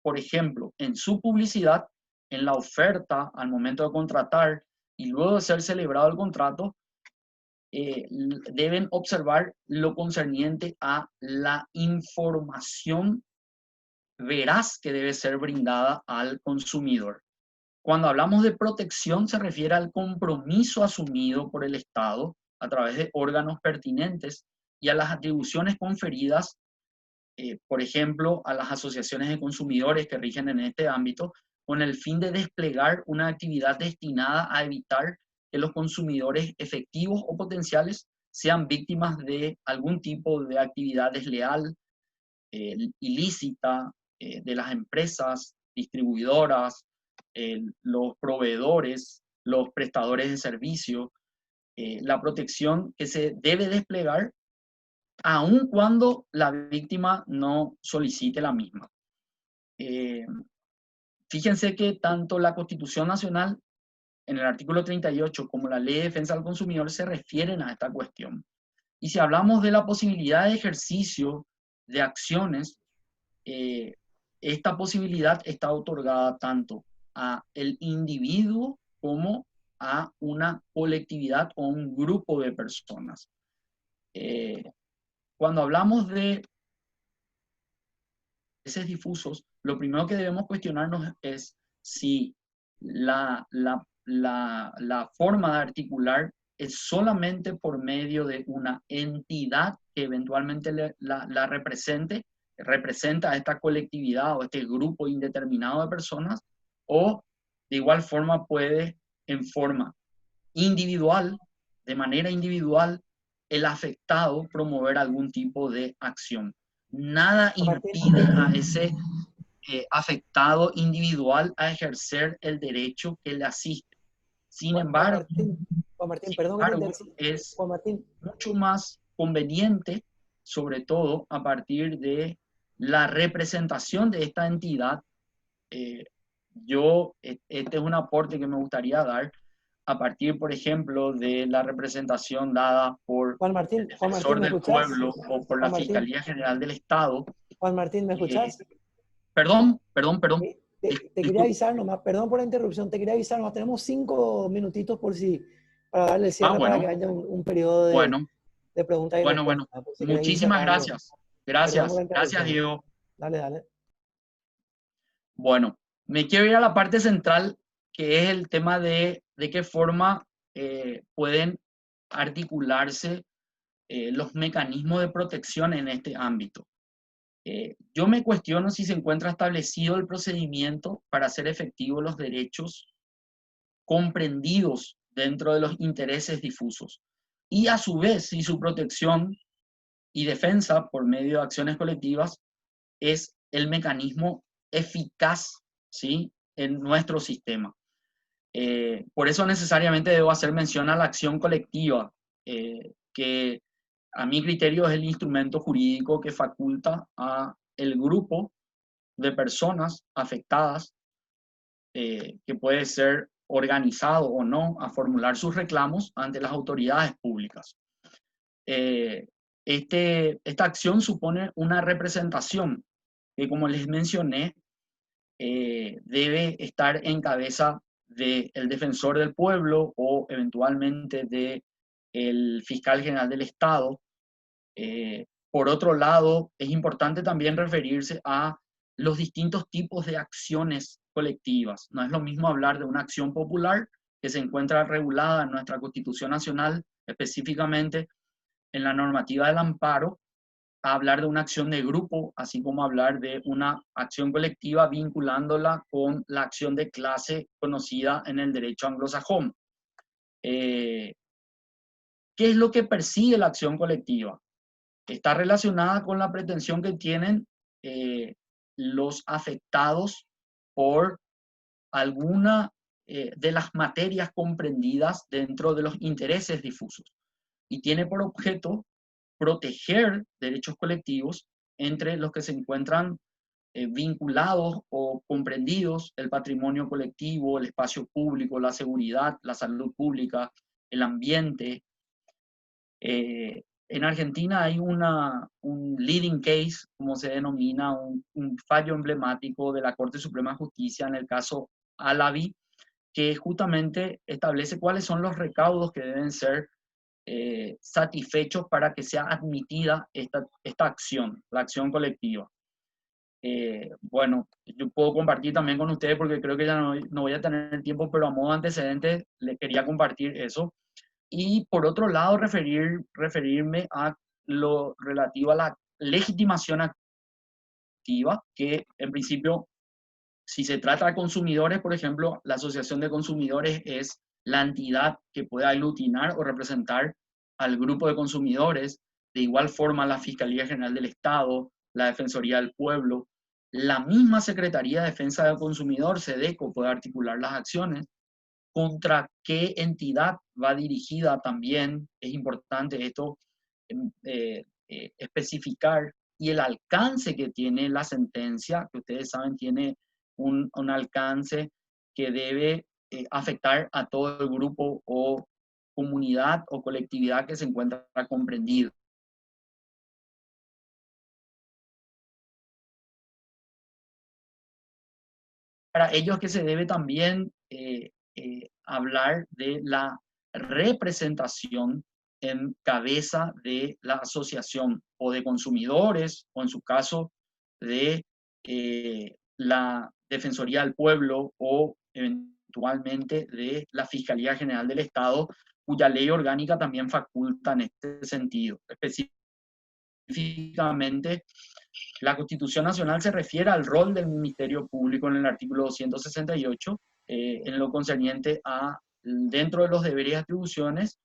por ejemplo, en su publicidad, en la oferta al momento de contratar y luego de ser celebrado el contrato, deben observar lo concerniente a la información veraz que debe ser brindada al consumidor. Cuando hablamos de protección se refiere al compromiso asumido por el Estado a través de órganos pertinentes y a las atribuciones conferidas, por ejemplo, a las asociaciones de consumidores que rigen en este ámbito, con el fin de desplegar una actividad destinada a evitar que los consumidores efectivos o potenciales sean víctimas de algún tipo de actividad desleal, ilícita, de las empresas distribuidoras, los proveedores, los prestadores de servicio, la protección que se debe desplegar aun cuando la víctima no solicite la misma. Fíjense que tanto la Constitución Nacional, en el artículo 38, como la Ley de Defensa del Consumidor se refieren a esta cuestión. Y si hablamos de la posibilidad de ejercicio de acciones, esta posibilidad está otorgada tanto a el individuo como a una colectividad o un grupo de personas. Cuando hablamos de intereses difusos, lo primero que debemos cuestionarnos es si la forma de articular es solamente por medio de una entidad que eventualmente la representa a esta colectividad o este grupo indeterminado de personas, o de igual forma puede en forma individual, de manera individual, el afectado promover algún tipo de acción. Nada Juan Martín, impide a ese afectado individual a ejercer el derecho que le asiste. Sin Juan embargo, Martín, Juan Martín, perdón que te interrumpa. es Juan Martín, mucho más conveniente, sobre todo a partir de la representación de esta entidad. Este es un aporte que me gustaría dar a partir, por ejemplo, de la representación dada por el Juan Martín, defensor ¿me del escuchás? pueblo o por la Juan Martín, Fiscalía General del Estado. Juan Martín, ¿me Eh, escuchás? perdón, Te quería disculpe. avisar nomás, perdón por la interrupción, te quería avisar nomás, tenemos 5 minutitos por si, para darle el Ah, cierre para que bueno, haya un periodo bueno, de preguntas y bueno. respuestas, por si querés ir Muchísimas cerrando. gracias. Perdón por la Gracias, interrupción. Diego. Dale, dale. Bueno, me quiero ir a la parte central, que es el tema de qué forma pueden articularse los mecanismos de protección en este ámbito. Yo me cuestiono si se encuentra establecido el procedimiento para hacer efectivos los derechos comprendidos dentro de los intereses difusos y a su vez si su protección y defensa por medio de acciones colectivas es el mecanismo eficaz, ¿sí?, en nuestro sistema. Por eso necesariamente debo hacer mención a la acción colectiva, que a mi criterio es el instrumento jurídico que faculta a el grupo de personas afectadas, que puede ser organizado o no, a formular sus reclamos ante las autoridades públicas. Esta acción supone una representación que, como les mencioné, debe estar en cabeza del defensor del pueblo o eventualmente del fiscal general del Estado. Por otro lado, es importante también referirse a los distintos tipos de acciones colectivas. No es lo mismo hablar de una acción popular que se encuentra regulada en nuestra Constitución Nacional, específicamente en la normativa del amparo, a hablar de una acción de grupo, así como hablar de una acción colectiva vinculándola con la acción de clase conocida en el derecho anglosajón. ¿Qué es lo que persigue la acción colectiva? Está relacionada con la pretensión que tienen los afectados por alguna de las materias comprendidas dentro de los intereses difusos y tiene por objeto proteger derechos colectivos entre los que se encuentran vinculados o comprendidos el patrimonio colectivo, el espacio público, la seguridad, la salud pública, el ambiente. En Argentina hay un leading case, como se denomina, un fallo emblemático de la Corte Suprema de Justicia en el caso Alavi, que justamente establece cuáles son los recaudos que deben ser satisfechos para que sea admitida esta acción, la acción colectiva. Bueno, yo puedo compartir también con ustedes porque creo que ya no voy a tener tiempo, pero a modo de antecedente les quería compartir eso. Y por otro lado, referirme a lo relativo a la legitimación activa, que en principio, si se trata de consumidores, por ejemplo, la Asociación de Consumidores es la entidad que puede aglutinar o representar al grupo de consumidores. De igual forma, la Fiscalía General del Estado, la Defensoría del Pueblo, la misma Secretaría de Defensa del Consumidor, SEDECO, puede articular las acciones. ¿Contra qué entidad va dirigida también? Es importante esto especificar, y el alcance que tiene la sentencia, que ustedes saben tiene un alcance que debe afectar a todo el grupo o comunidad o colectividad que se encuentra comprendido. Para ello es que se debe también hablar de la representación en cabeza de la asociación o de consumidores, o en su caso de la Defensoría del Pueblo o eventualmente de la Fiscalía General del Estado, cuya ley orgánica también faculta en este sentido. Específicamente, la Constitución Nacional se refiere al rol del Ministerio Público en el artículo 268, en lo concerniente a, dentro de los deberes y atribuciones,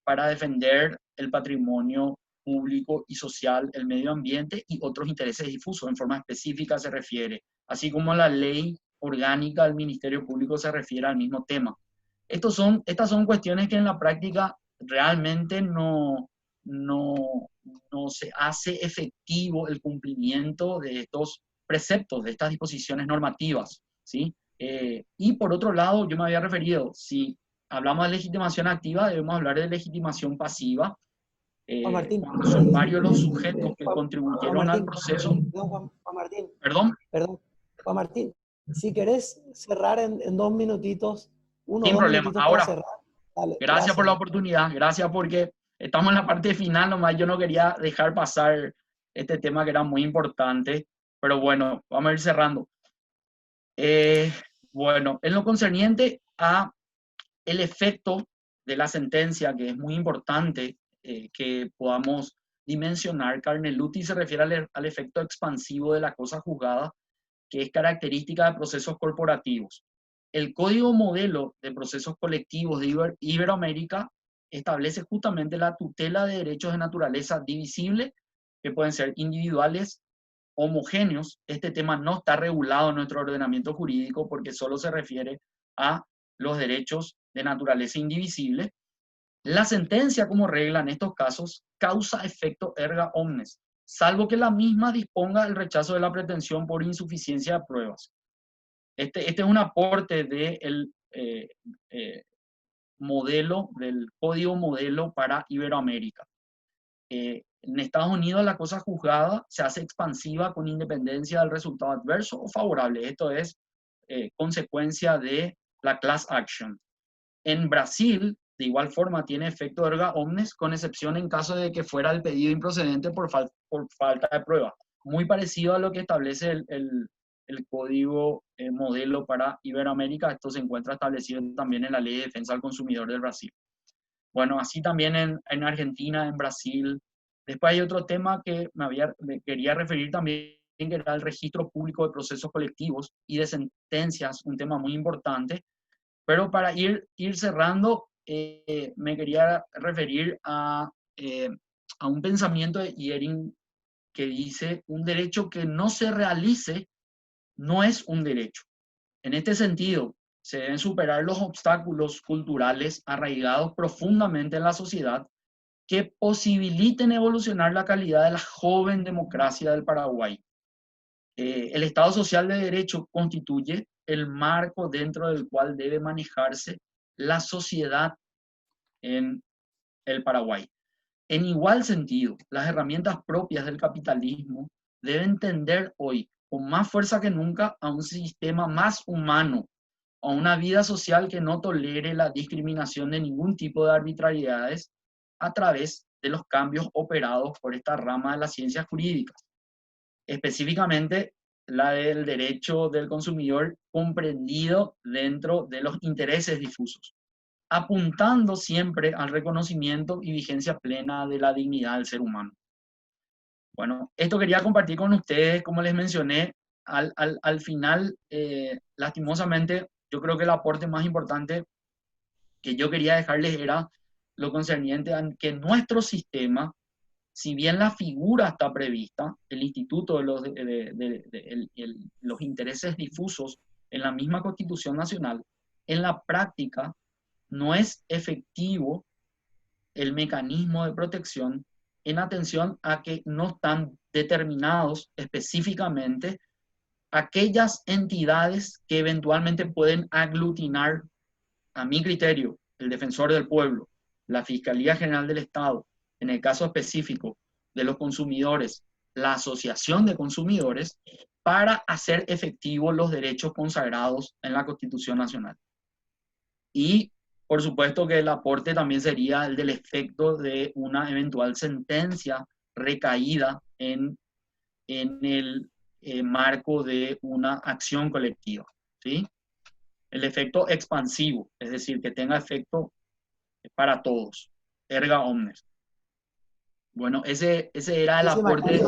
para defender el patrimonio público y social, el medio ambiente y otros intereses difusos. En forma específica se refiere, así como la ley orgánica del Ministerio Público se refiere al mismo tema. Estas son cuestiones que en la práctica realmente no se hace efectivo el cumplimiento de estos preceptos, de estas disposiciones normativas, ¿sí? Y por otro lado, yo me había referido, si hablamos de legitimación activa, debemos hablar de legitimación pasiva, Juan Martín, cuando son varios los sujetos que Juan contribuyeron al Martín, proceso. perdón, Juan Martín, Perdón, perdón, Juan Martín, si querés cerrar en 2 minutitos, uno o sin dos problema. minutitos para Ahora, cerrar, dale, gracias por gracias. la oportunidad, gracias porque estamos en la parte final, nomás yo no quería dejar pasar este tema que era muy importante, pero bueno, vamos a ir cerrando. Bueno, en lo concerniente a el efecto de la sentencia, que es muy importante que podamos dimensionar, Carneluti se refiere al efecto expansivo de la cosa juzgada, que es característica de procesos corporativos. El Código Modelo de Procesos Colectivos de Iberoamérica establece justamente la tutela de derechos de naturaleza divisible, que pueden ser individuales, homogéneos. Este tema no está regulado en nuestro ordenamiento jurídico porque solo se refiere a los derechos de naturaleza indivisible. La sentencia, como regla en estos casos, causa efecto erga omnes, salvo que la misma disponga el rechazo de la pretensión por insuficiencia de pruebas. Este es un aporte del modelo, del código modelo para Iberoamérica. En Estados Unidos la cosa juzgada se hace expansiva con independencia del resultado adverso o favorable. Esto es consecuencia de la class action. En Brasil, de igual forma, tiene efecto erga omnes, con excepción en caso de que fuera el pedido improcedente por falta de prueba. Muy parecido a lo que establece el código modelo para Iberoamérica. Esto se encuentra establecido también en la Ley de Defensa del Consumidor del Brasil. Bueno, así también en Argentina, en Brasil. Después hay otro tema que me quería referir también, que era el registro público de procesos colectivos y de sentencias, un tema muy importante. Pero para ir cerrando, me quería referir a un pensamiento de Yering que dice: un derecho que no se realice no es un derecho. En este sentido, se deben superar los obstáculos culturales arraigados profundamente en la sociedad que posibiliten evolucionar la calidad de la joven democracia del Paraguay. El Estado Social de Derecho constituye el marco dentro del cual debe manejarse la sociedad en el Paraguay. En igual sentido, las herramientas propias del capitalismo deben tender hoy con más fuerza que nunca a un sistema más humano, a una vida social que no tolere la discriminación de ningún tipo de arbitrariedades a través de los cambios operados por esta rama de las ciencias jurídicas, específicamente la del derecho del consumidor comprendido dentro de los intereses difusos, apuntando siempre al reconocimiento y vigencia plena de la dignidad del ser humano. Bueno, esto quería compartir con ustedes, como les mencioné, al final, lastimosamente, yo creo que el aporte más importante que yo quería dejarles era lo concerniente a que nuestro sistema, si bien la figura está prevista, el Instituto de los Intereses Difusos en la misma Constitución Nacional, en la práctica no es efectivo el mecanismo de protección en atención a que no están determinados específicamente aquellas entidades que eventualmente pueden aglutinar, a mi criterio, el Defensor del Pueblo, la Fiscalía General del Estado, en el caso específico de los consumidores, la Asociación de Consumidores, para hacer efectivos los derechos consagrados en la Constitución Nacional. Y, por supuesto, que el aporte también sería el del efecto de una eventual sentencia recaída en el marco de una acción colectiva, ¿sí? El efecto expansivo, es decir, que tenga efecto para todos, erga omnes. Bueno, ese era el aporte.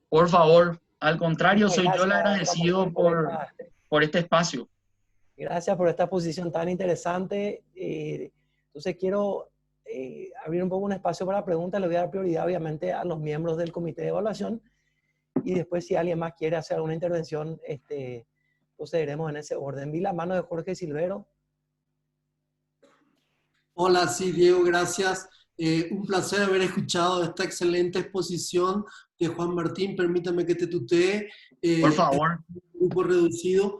Por favor, al contrario, soy yo el agradecido por este espacio. Gracias por esta exposición tan interesante. Entonces quiero abrir un poco un espacio para preguntas. Le voy a dar prioridad, obviamente, a los miembros del comité de evaluación. Y después, si alguien más quiere hacer alguna intervención, procederemos en ese orden. Vi la mano de Jorge Silvero. Hola, sí, Diego, gracias. Un placer haber escuchado esta excelente exposición de Juan Martín. Permítame que te tutee. Por favor. Un grupo reducido.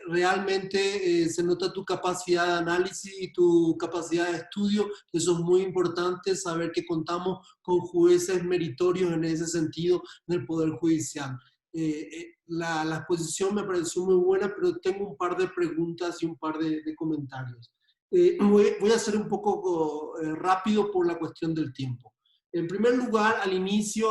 Realmente se nota tu capacidad de análisis y tu capacidad de estudio. Eso es muy importante, saber que contamos con jueces meritorios en ese sentido en el Poder Judicial. La exposición me pareció muy buena, pero tengo un par de preguntas y un par de comentarios. Voy a ser un poco rápido por la cuestión del tiempo. En primer lugar, al inicio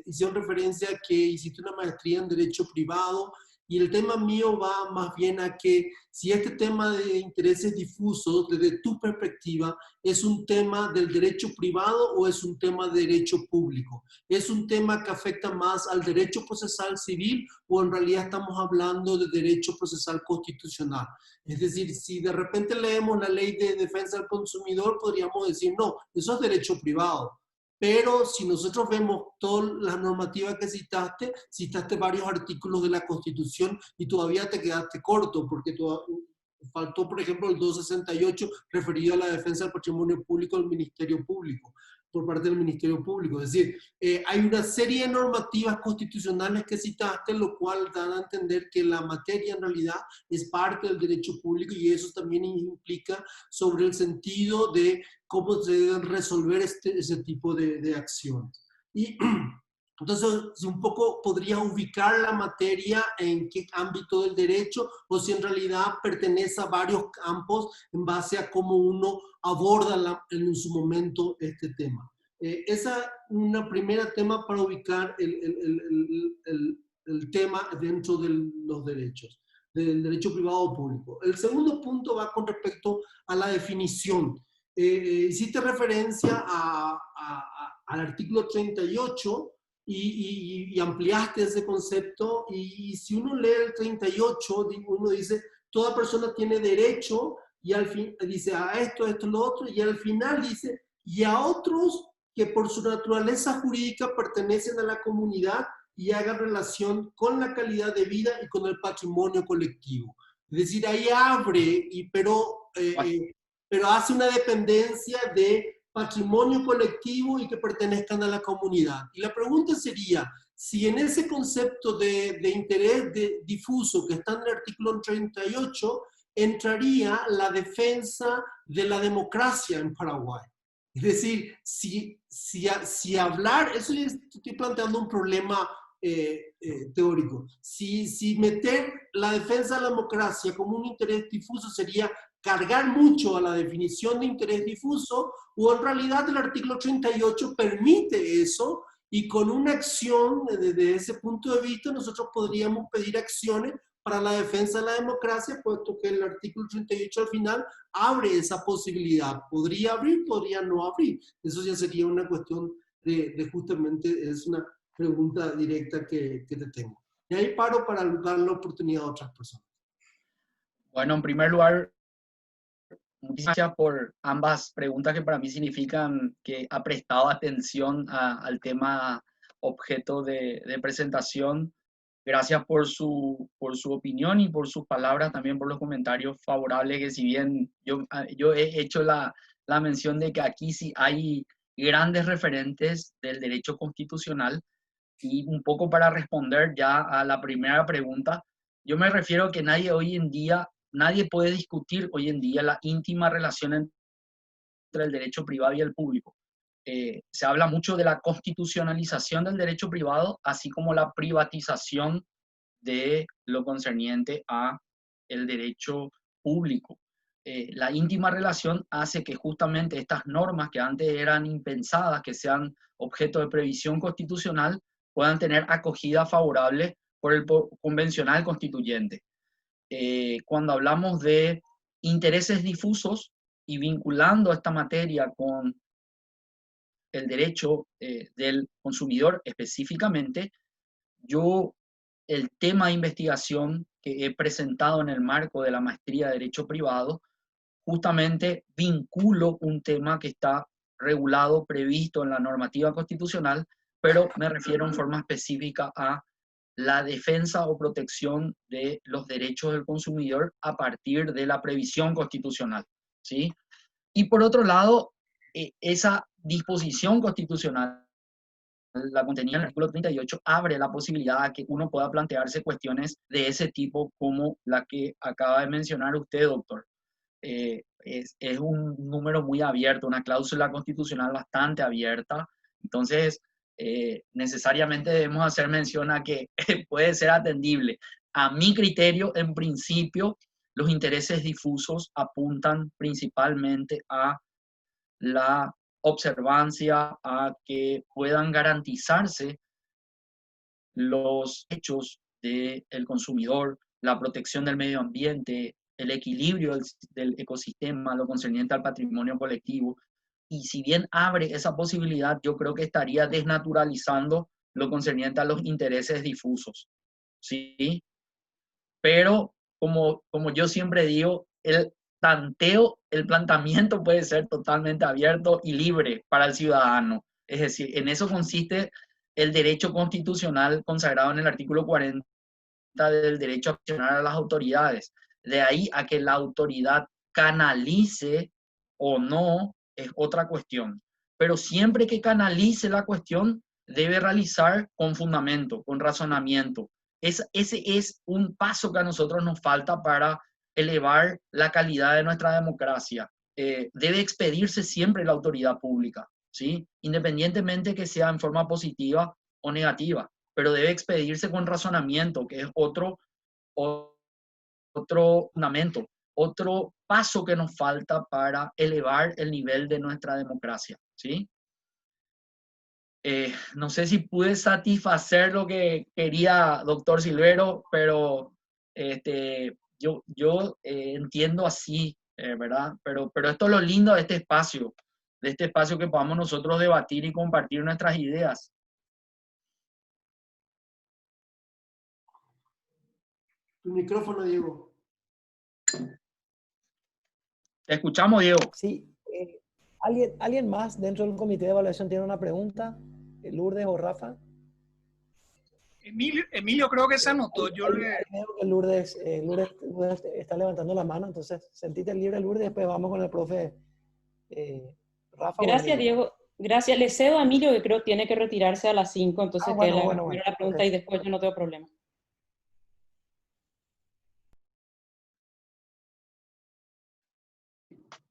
hicieron referencia a que hiciste una maestría en Derecho Privado, y el tema mío va más bien a que si este tema de intereses difusos, desde tu perspectiva, es un tema del derecho privado o es un tema de derecho público. ¿Es un tema que afecta más al derecho procesal civil o en realidad estamos hablando de derecho procesal constitucional? Es decir, si de repente leemos la Ley de Defensa del Consumidor, podríamos decir, no, eso es derecho privado. Pero si nosotros vemos todas las normativas que citaste varios artículos de la Constitución y todavía te quedaste corto, porque faltó, por ejemplo, el 268 referido a la defensa del patrimonio público del Ministerio Público, por parte del Ministerio Público. Es decir, hay una serie de normativas constitucionales que citaste, lo cual dan a entender que la materia en realidad es parte del derecho público, y eso también implica sobre el sentido de cómo se deben resolver ese tipo de acciones. Y entonces, un poco podría ubicar la materia en qué ámbito del derecho, o si en realidad pertenece a varios campos en base a cómo uno aborda en su momento este tema. Esa es una primera tema para ubicar el tema dentro de los derechos, del derecho privado o público. El segundo punto va con respecto a la definición. Hiciste referencia al artículo 38 y ampliaste ese concepto, y si uno lee el 38, uno dice, toda persona tiene derecho, y al fin dice a esto, lo otro, y al final dice, y a otros que por su naturaleza jurídica pertenecen a la comunidad y hagan relación con la calidad de vida y con el patrimonio colectivo. Es decir, ahí abre, pero hace una dependencia de patrimonio colectivo y que pertenezcan a la comunidad. Y la pregunta sería, si en ese concepto de interés difuso que está en el artículo 38, entraría la defensa de la democracia en Paraguay. Es decir, si hablar, eso yo estoy planteando un problema teórico. Si meter la defensa de la democracia como un interés difuso sería cargar mucho a la definición de interés difuso, o en realidad el artículo 38 permite eso, y con una acción desde ese punto de vista nosotros podríamos pedir acciones para la defensa de la democracia, puesto que el artículo 38 al final abre esa posibilidad. Podría abrir, podría no abrir. Eso ya sería una cuestión de justamente, es una pregunta directa que te tengo. Y ahí paro para dar la oportunidad a otras personas. Bueno, en primer lugar, muchas gracias por ambas preguntas que para mí significan que ha prestado atención al tema objeto de presentación. Gracias por su opinión y por sus palabras, también por los comentarios favorables, que si bien yo he hecho la mención de que aquí sí hay grandes referentes del derecho constitucional, Y un poco para responder ya a la primera pregunta, yo me refiero a que nadie puede discutir hoy en día la íntima relación entre el derecho privado y el público. Se habla mucho de la constitucionalización del derecho privado, así como la privatización de lo concerniente a el derecho público. La íntima relación hace que justamente estas normas que antes eran impensadas, que sean objeto de previsión constitucional, puedan tener acogida favorable por el convencional constituyente. Cuando hablamos de intereses difusos y vinculando esta materia con el derecho del consumidor específicamente, yo el tema de investigación que he presentado en el marco de la maestría de Derecho Privado, justamente vinculo un tema que está regulado, previsto en la normativa constitucional, pero me refiero en forma específica a la defensa o protección de los derechos del consumidor a partir de la previsión constitucional, ¿sí? Y por otro lado, esa disposición constitucional, la contenida en el artículo 38, abre la posibilidad a que uno pueda plantearse cuestiones de ese tipo como la que acaba de mencionar usted, doctor. Es un número muy abierto, una cláusula constitucional bastante abierta, entonces necesariamente debemos hacer mención a que puede ser atendible. A mi criterio, en principio, los intereses difusos apuntan principalmente a la observancia, a que puedan garantizarse los derechos del consumidor, la protección del medio ambiente, el equilibrio del ecosistema, lo concerniente al patrimonio colectivo. Y si bien abre esa posibilidad, yo creo que estaría desnaturalizando lo concerniente a los intereses difusos, ¿sí? Pero como yo siempre digo, el planteamiento puede ser totalmente abierto y libre para el ciudadano. Es decir, en eso consiste el derecho constitucional consagrado en el artículo 40 del derecho a accionar a las autoridades. De ahí a que la autoridad canalice o no es otra cuestión. Pero siempre que canalice la cuestión, debe realizar con fundamento, con razonamiento. Ese es un paso que a nosotros nos falta para elevar la calidad de nuestra democracia. Debe expedirse siempre la autoridad pública, ¿sí? Independientemente que sea en forma positiva o negativa, pero debe expedirse con razonamiento, que es otro fundamento, otro paso que nos falta para elevar el nivel de nuestra democracia, ¿sí? No sé si pude satisfacer lo que quería, doctor Silvero, pero yo entiendo así, ¿verdad? Pero esto es lo lindo de este espacio que podamos nosotros debatir y compartir nuestras ideas. Tu micrófono, Diego. Te escuchamos, Diego. Sí. ¿Alguien más dentro del comité de evaluación tiene una pregunta? ¿Lourdes o Rafa? Emilio creo que se anotó. Lourdes está levantando la mano, entonces sentite libre, Lourdes, después vamos con el profe Rafa. Gracias, Diego. Gracias. Le cedo a Emilio, que creo que tiene que retirarse a las 5, entonces bueno, primero la pregunta, okay, y después yo no tengo problema.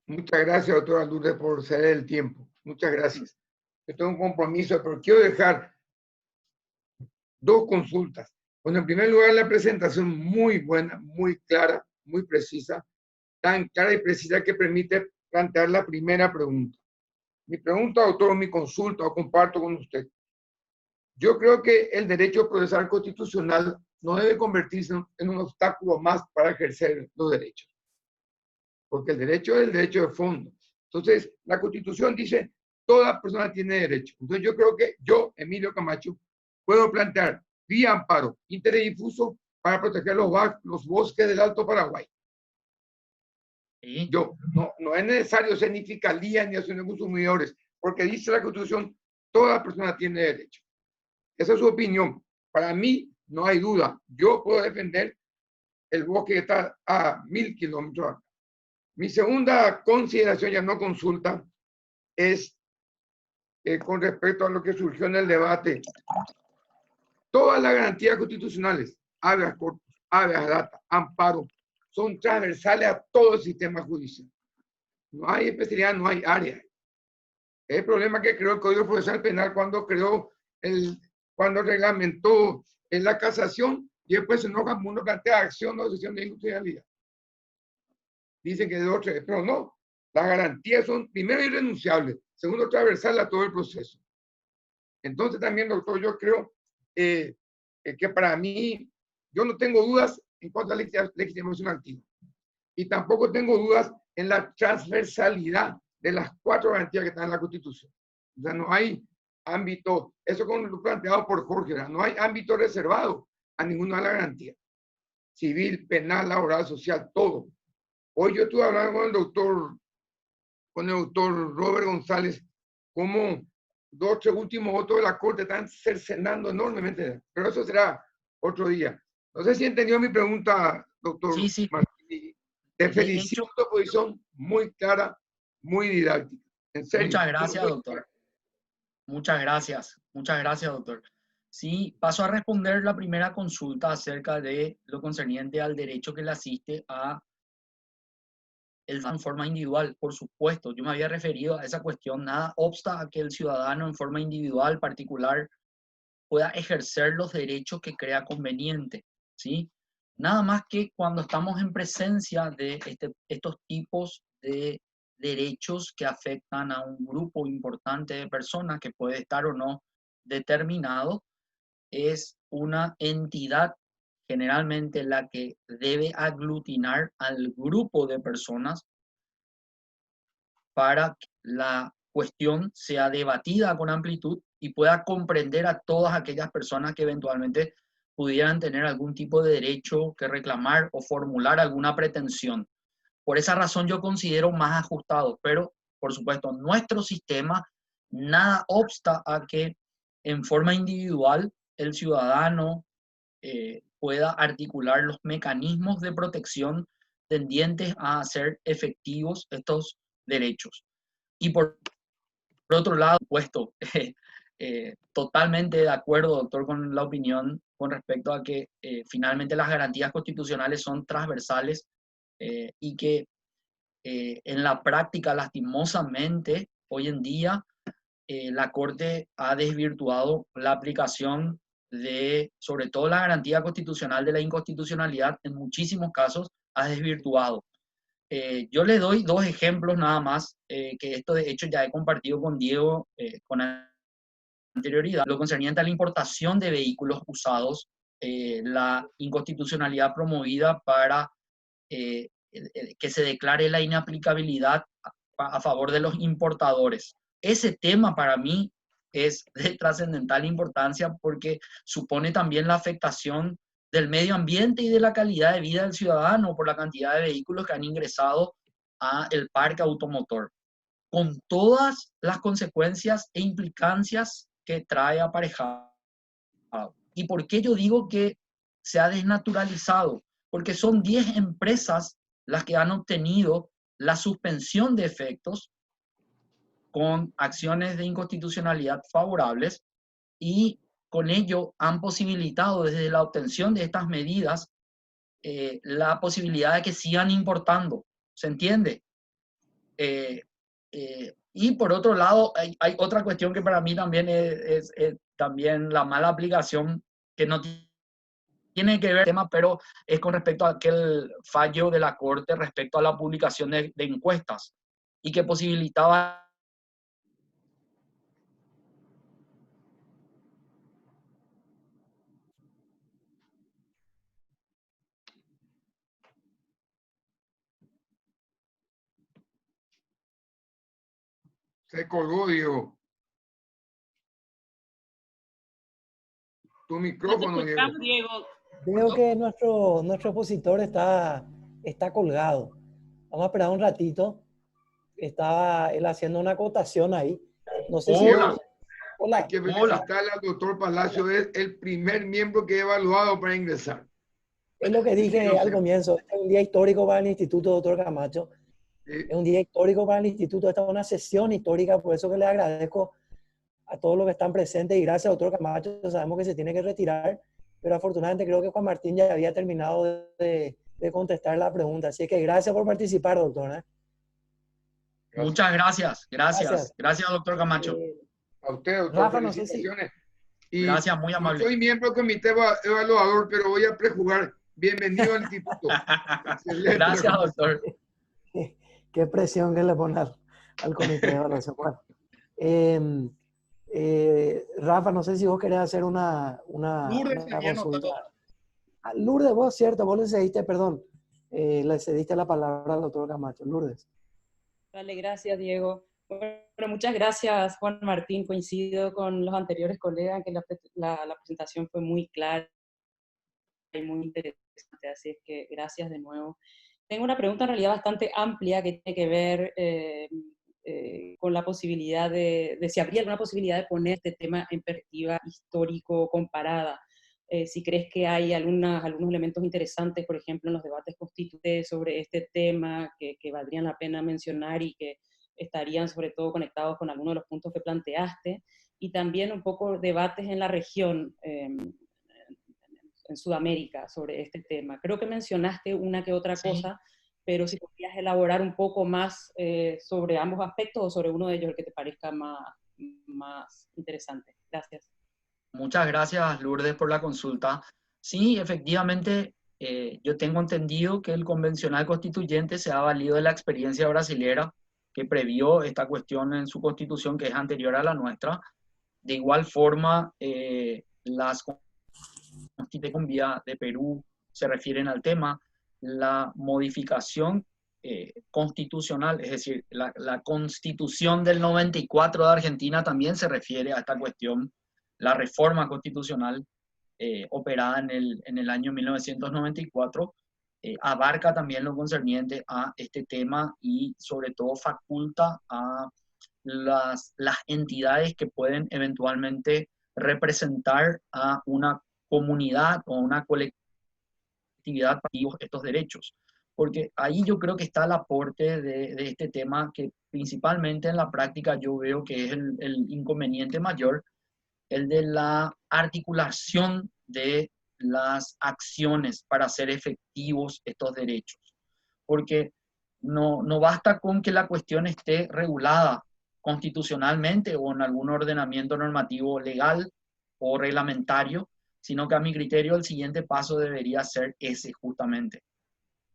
Muchas gracias, doctora Lourdes, por ceder el tiempo. Muchas gracias. Yo tengo un compromiso, pero quiero dejar dos consultas. Bueno, en primer lugar, la presentación muy buena, muy clara, muy precisa, tan clara y precisa que permite plantear la primera pregunta. Mi pregunta, doctor, o mi consulta, o comparto con usted. Yo creo que el derecho procesal constitucional no debe convertirse en un obstáculo más para ejercer los derechos. Porque el derecho es el derecho de fondo. Entonces, la Constitución dice, toda persona tiene derecho. Entonces, yo creo que yo, Emilio Camacho, puedo plantear vía amparo interés difuso para proteger los bosques del Alto Paraguay. ¿Sí? Yo, no es necesario ser ni fiscalía ni asociación de consumidores, porque dice la Constitución, toda persona tiene derecho. Esa es su opinión. Para mí, no hay duda. Yo puedo defender el bosque que está a 1000 kilómetros acá. Mi segunda consideración, ya no consulta, es con respecto a lo que surgió en el debate Todas las garantías constitucionales, habeas corpus, habeas data, amparo, son transversales a todo el sistema judicial. No hay especialidad, no hay área. El problema que creó el Código Procesal Penal cuando reglamentó en la casación y después se enoja cuando uno plantea acción o sesión de inconstitucionalidad. Dicen que de dos, tres, pero no. Las garantías son, primero, irrenunciables, segundo, transversales a todo el proceso. Entonces también, doctor, yo creo que para mí, yo no tengo dudas en cuanto a la legitimación activa. Y tampoco tengo dudas en la transversalidad de las 4 garantías que están en la Constitución. O sea, no hay ámbito, eso como lo planteado por Jorge, no hay ámbito reservado a ninguna de las garantías. Civil, penal, laboral, social, todo. Hoy yo estuve hablando con el doctor Robert González, como 2 o 3 últimos votos de la Corte están cercenando enormemente. Pero eso será otro día. No sé si entendió mi pregunta, doctor. Sí, sí. Martín. Te felicito por tu posición muy clara, muy didáctica. En serio. Muchas gracias, doctor. Muchas gracias, doctor. Sí, paso a responder la primera consulta acerca de lo concerniente al derecho que le asiste a el en forma individual. Por supuesto, yo me había referido a esa cuestión. Nada obsta a que el ciudadano en forma individual, particular, pueda ejercer los derechos que crea conveniente, ¿sí? Nada más que cuando estamos en presencia de estos tipos de derechos que afectan a un grupo importante de personas que puede estar o no determinado, es una entidad generalmente la que debe aglutinar al grupo de personas para que la cuestión sea debatida con amplitud y pueda comprender a todas aquellas personas que eventualmente pudieran tener algún tipo de derecho que reclamar o formular alguna pretensión. Por esa razón yo considero más ajustado, pero por supuesto nuestro sistema nada obsta a que en forma individual el ciudadano pueda articular los mecanismos de protección tendientes a hacer efectivos estos derechos. Y por otro lado, puesto, totalmente de acuerdo, doctor, con la opinión con respecto a que finalmente las garantías constitucionales son transversales y que en la práctica, lastimosamente, hoy en día, la Corte ha desvirtuado la aplicación de, sobre todo la garantía constitucional de la inconstitucionalidad, en muchísimos casos ha desvirtuado. Yo le doy 2 ejemplos nada más, que esto de hecho ya he compartido con Diego con anterioridad. Lo concerniente a la importación de vehículos usados, la inconstitucionalidad promovida para que se declare la inaplicabilidad a favor de los importadores. Ese tema para mí es de trascendental importancia porque supone también la afectación del medio ambiente y de la calidad de vida del ciudadano por la cantidad de vehículos que han ingresado al parque automotor, con todas las consecuencias e implicancias que trae aparejado. ¿Y por qué yo digo que se ha desnaturalizado? Porque son 10 empresas las que han obtenido la suspensión de efectos con acciones de inconstitucionalidad favorables y con ello han posibilitado desde la obtención de estas medidas la posibilidad de que sigan importando. ¿Se entiende? Y por otro lado, hay otra cuestión que para mí también es también la mala aplicación, que no tiene que ver con el tema, pero es con respecto a aquel fallo de la Corte respecto a la publicación de encuestas y que posibilitaba Se colgó, Diego. Tu micrófono, Diego. Creo que nuestro expositor está colgado. Vamos a esperar un ratito. Estaba él haciendo una acotación ahí. No sé si... Hola. Hay que felicitarle al doctor Palacio. Es el primer miembro que he evaluado para ingresar. Es lo que dije al comienzo. Este es un día histórico para el Instituto, doctor Camacho. Sí. Es un día histórico para el Instituto. Esta es una sesión histórica, por eso que le agradezco a todos los que están presentes y gracias, doctor Camacho. Sabemos que se tiene que retirar, pero afortunadamente creo que Juan Martín ya había terminado de contestar la pregunta. Así que gracias por participar, doctor, ¿eh? Muchas gracias. Gracias, doctor Camacho. A usted, doctor. Rafa, no sé si... Felicitaciones. Y Gracias, muy amable. Soy miembro del comité evaluador, pero voy a prejugar. Bienvenido al instituto. Gracias, doctor. Qué presión que le pone al comité de evaluación. Bueno, Rafa, no sé si vos querés hacer una consulta. Lourdes, vos, cierto, vos le cediste, perdón, le cediste la palabra al doctor Camacho. Lourdes. Vale, gracias, Diego. Bueno, muchas gracias, Juan Martín. Coincido con los anteriores colegas que la presentación fue muy clara y muy interesante, así es que gracias de nuevo. Tengo una pregunta en realidad bastante amplia que tiene que ver con la posibilidad de si habría alguna posibilidad de poner este tema en perspectiva histórico comparada. Si crees que hay algunos elementos interesantes, por ejemplo, en los debates constituyentes sobre este tema que valdrían la pena mencionar y que estarían sobre todo conectados con algunos de los puntos que planteaste, y también un poco debates en la región, en Sudamérica, sobre este tema. Creo que mencionaste una que otra cosa, pero si podrías elaborar un poco más sobre ambos aspectos o sobre uno de ellos el que te parezca más interesante. Gracias. Muchas gracias, Lourdes, por la consulta. Sí, efectivamente, yo tengo entendido que el convencional constituyente se ha valido de la experiencia brasilera que previó esta cuestión en su constitución, que es anterior a la nuestra. De igual forma, las constituciones de Perú se refieren al tema. La modificación constitucional, es decir, la constitución del 94 de Argentina también se refiere a esta cuestión. La reforma constitucional operada en el año 1994 abarca también lo concerniente a este tema y sobre todo faculta a las entidades que pueden eventualmente representar a una comunidad o una colectividad para estos derechos. Porque ahí yo creo que está el aporte de este tema que principalmente en la práctica yo veo que es el inconveniente mayor, el de la articulación de las acciones para hacer efectivos estos derechos. Porque no basta con que la cuestión esté regulada constitucionalmente o en algún ordenamiento normativo legal o reglamentario, sino que a mi criterio el siguiente paso debería ser ese justamente.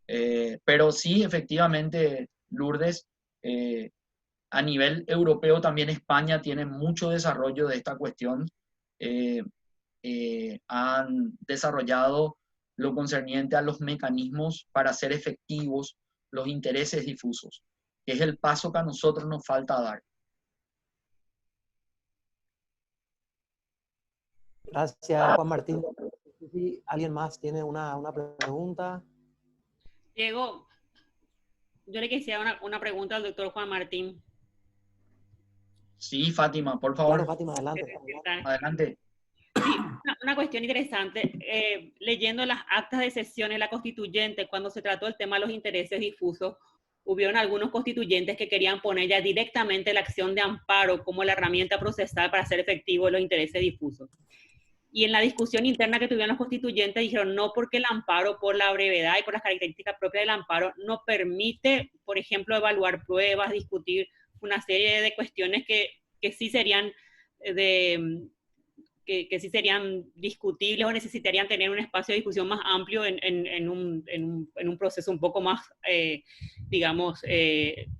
Pero sí, efectivamente, Lourdes, a nivel europeo también España tiene mucho desarrollo de esta cuestión. Han desarrollado lo concerniente a los mecanismos para hacer efectivos los intereses difusos, que es el paso que a nosotros nos falta dar. Gracias, Juan Martín. Si alguien más tiene una pregunta. Diego, yo le quisiera una pregunta al doctor Juan Martín. Sí, Fátima, por favor. Claro, Fátima, adelante. Adelante. Sí, una cuestión interesante. Leyendo las actas de sesión en la constituyente, cuando se trató el tema de los intereses difusos, hubieron algunos constituyentes que querían poner ya directamente la acción de amparo como la herramienta procesal para hacer efectivos los intereses difusos. Y en la discusión interna que tuvieron los constituyentes dijeron no, porque el amparo, por la brevedad y por las características propias del amparo, no permite, por ejemplo, evaluar pruebas, discutir una serie de cuestiones que sí serían que sí serían discutibles o necesitarían tener un espacio de discusión más amplio en un proceso un poco más, digamos,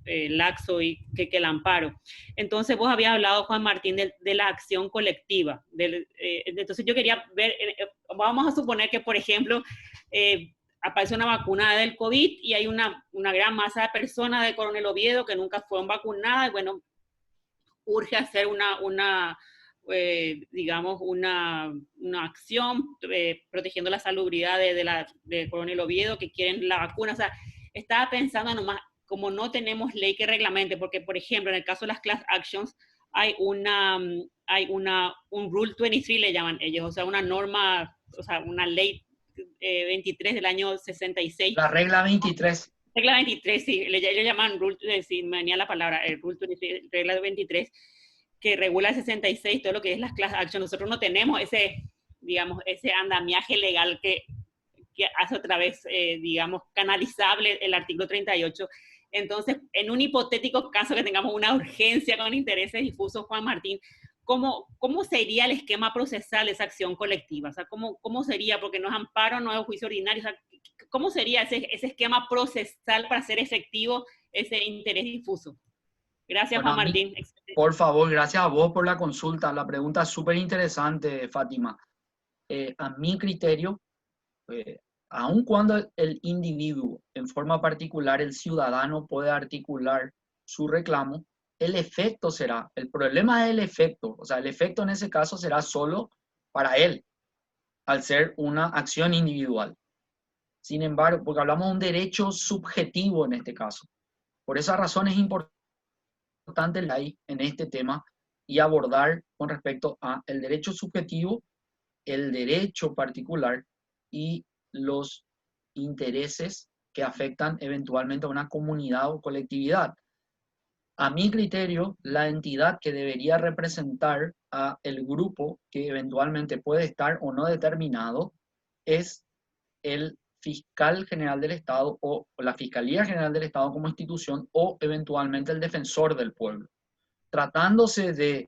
laxo y que el amparo. Entonces vos habías hablado, Juan Martín, de la acción colectiva. Entonces yo quería ver, vamos a suponer que, por ejemplo, aparece una vacuna del COVID y hay una gran masa de personas de Coronel Oviedo que nunca fueron vacunadas, y bueno, urge hacer digamos, una acción protegiendo la salubridad de Coronel Oviedo, que quieren la vacuna. O sea, estaba pensando nomás, como no tenemos ley que reglamente, porque, por ejemplo, en el caso de las class actions, hay un Rule 23, le llaman ellos, o sea, una norma, o sea, una ley 23 del año 66. La regla 23. Regla 23, sí, ellos llaman Rule, sí, me venía la palabra, el Rule 23, regla 23, que regula el 66, todo lo que es las class action. Nosotros no tenemos ese, digamos, ese andamiaje legal que hace otra vez, digamos, canalizable el artículo 38. Entonces, en un hipotético caso que tengamos una urgencia con intereses difusos, Juan Martín, ¿cómo sería el esquema procesal de esa acción colectiva? O sea, ¿cómo sería? Porque no es amparo, no es juicio ordinario. O sea, ¿cómo sería ese esquema procesal para hacer efectivo ese interés difuso? Gracias, Bueno, Juan Martín. Por favor, gracias a vos por la consulta. La pregunta es súper interesante, Fátima. A mi criterio, aun cuando el individuo, en forma particular el ciudadano, puede articular su reclamo, el efecto será, el problema es el efecto, o sea, el efecto en ese caso será solo para él, al ser una acción individual. Sin embargo, porque hablamos de un derecho subjetivo en este caso. Por esa razón es importante la ley en este tema y abordar con respecto a el derecho subjetivo, el derecho particular y los intereses que afectan eventualmente a una comunidad o colectividad. A mi criterio, la entidad que debería representar a el grupo que eventualmente puede estar o no determinado es el fiscal general del Estado o la Fiscalía General del Estado como institución o eventualmente el defensor del pueblo. Tratándose de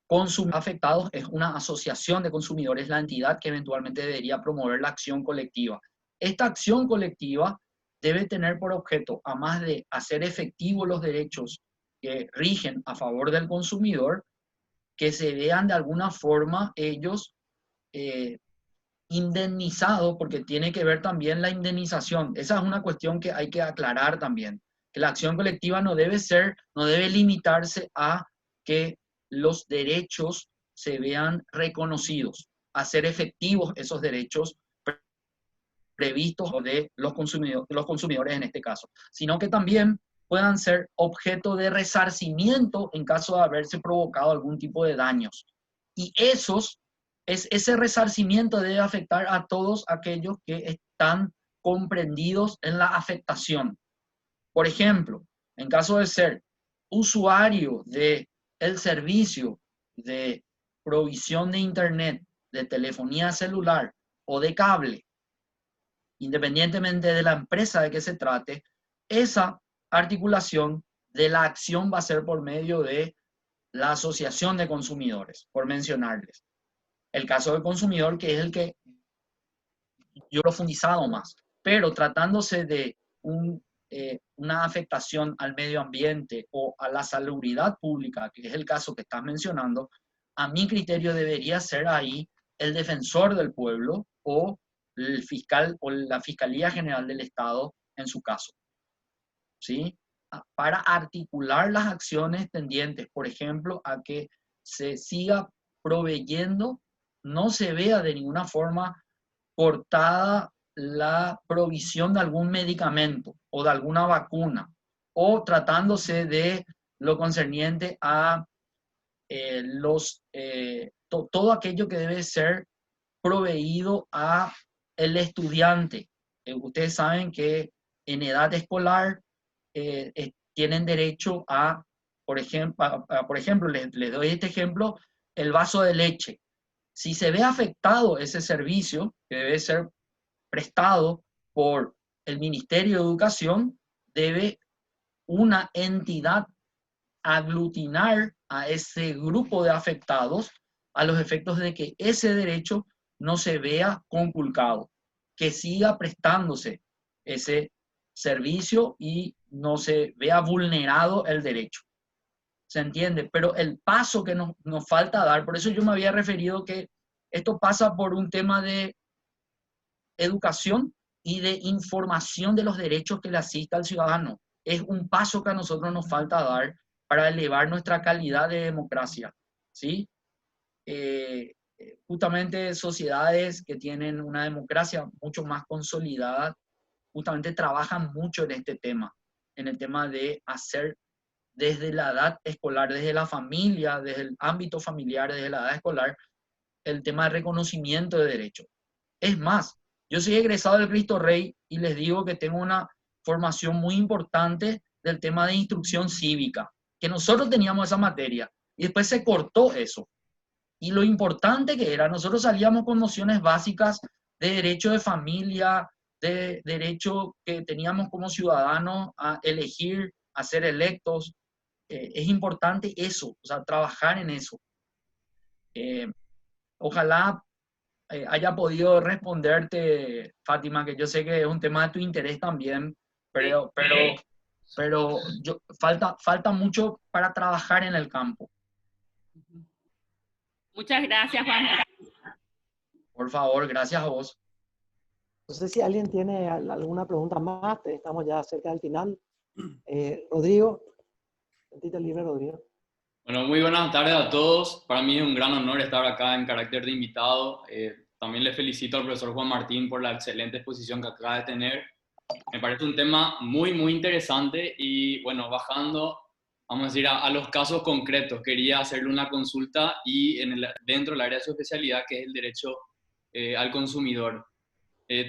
consumidores afectados, es una asociación de consumidores la entidad que eventualmente debería promover la acción colectiva. Esta acción colectiva debe tener por objeto, a más de hacer efectivos los derechos que rigen a favor del consumidor, que se vean de alguna forma ellos indemnizados, porque tiene que ver también la indemnización. Esa es una cuestión que hay que aclarar también, que la acción colectiva no debe limitarse a que los derechos se vean reconocidos, hacer efectivos esos derechos previstos de los consumidores en este caso, sino que también puedan ser objeto de resarcimiento en caso de haberse provocado algún tipo de daños. Y ese resarcimiento debe afectar a todos aquellos que están comprendidos en la afectación. Por ejemplo, en caso de ser usuario del servicio de provisión de Internet, de telefonía celular o de cable, independientemente de la empresa de que se trate, esa articulación de la acción va a ser por medio de la asociación de consumidores, por mencionarles. El caso del consumidor, que es el que yo he profundizado más, pero tratándose de una afectación al medio ambiente o a la salubridad pública, que es el caso que estás mencionando, a mi criterio debería ser ahí el defensor del pueblo o el fiscal o la Fiscalía General del Estado en su caso, ¿sí? Para articular las acciones tendientes, por ejemplo, a que se siga proveyendo, no se vea de ninguna forma cortada la provisión de algún medicamento o de alguna vacuna, o tratándose de lo concerniente a todo aquello que debe ser proveído a el estudiante. Ustedes saben que en edad escolar tienen derecho a, por ejemplo, les doy este ejemplo, el vaso de leche. Si se ve afectado ese servicio, que debe ser prestado por el Ministerio de Educación, debe una entidad aglutinar a ese grupo de afectados a los efectos de que ese derecho no se vea conculcado, que siga prestándose ese servicio y no se vea vulnerado el derecho. ¿Se entiende? Pero el paso que nos falta dar, por eso yo me había referido que esto pasa por un tema de educación y de información de los derechos que le asista al ciudadano. Es un paso que a nosotros nos falta dar para elevar nuestra calidad de democracia, ¿sí? Justamente sociedades que tienen una democracia mucho más consolidada, justamente trabajan mucho en este tema, en el tema de hacer desde la edad escolar, desde la familia, desde el ámbito familiar, desde la edad escolar, el tema de reconocimiento de derechos. Es más, yo soy egresado del Cristo Rey y les digo que tengo una formación muy importante del tema de instrucción cívica. que nosotros teníamos esa materia y después se cortó eso. Y lo importante que era, nosotros salíamos con nociones básicas de derecho de familia, de derecho que teníamos como ciudadanos a elegir, a ser electos. Es importante eso, o sea, trabajar en eso. Ojalá haya podido responderte, Fátima, que yo sé que es un tema de tu interés también, pero falta mucho para trabajar en el campo. Muchas gracias, Juan. Por favor, gracias a vos. No sé si alguien tiene alguna pregunta más, estamos ya cerca del final. Rodrigo, sentite libre, Rodrigo. Bueno, muy buenas tardes a todos. Para mí es un gran honor estar acá en carácter de invitado. También le felicito al profesor Juan Martín por la excelente exposición que acaba de tener. Me parece un tema muy, muy interesante y bueno, bajando, vamos a decir, a los casos concretos, quería hacerle una consulta y dentro del área de su especialidad, que es el derecho al consumidor.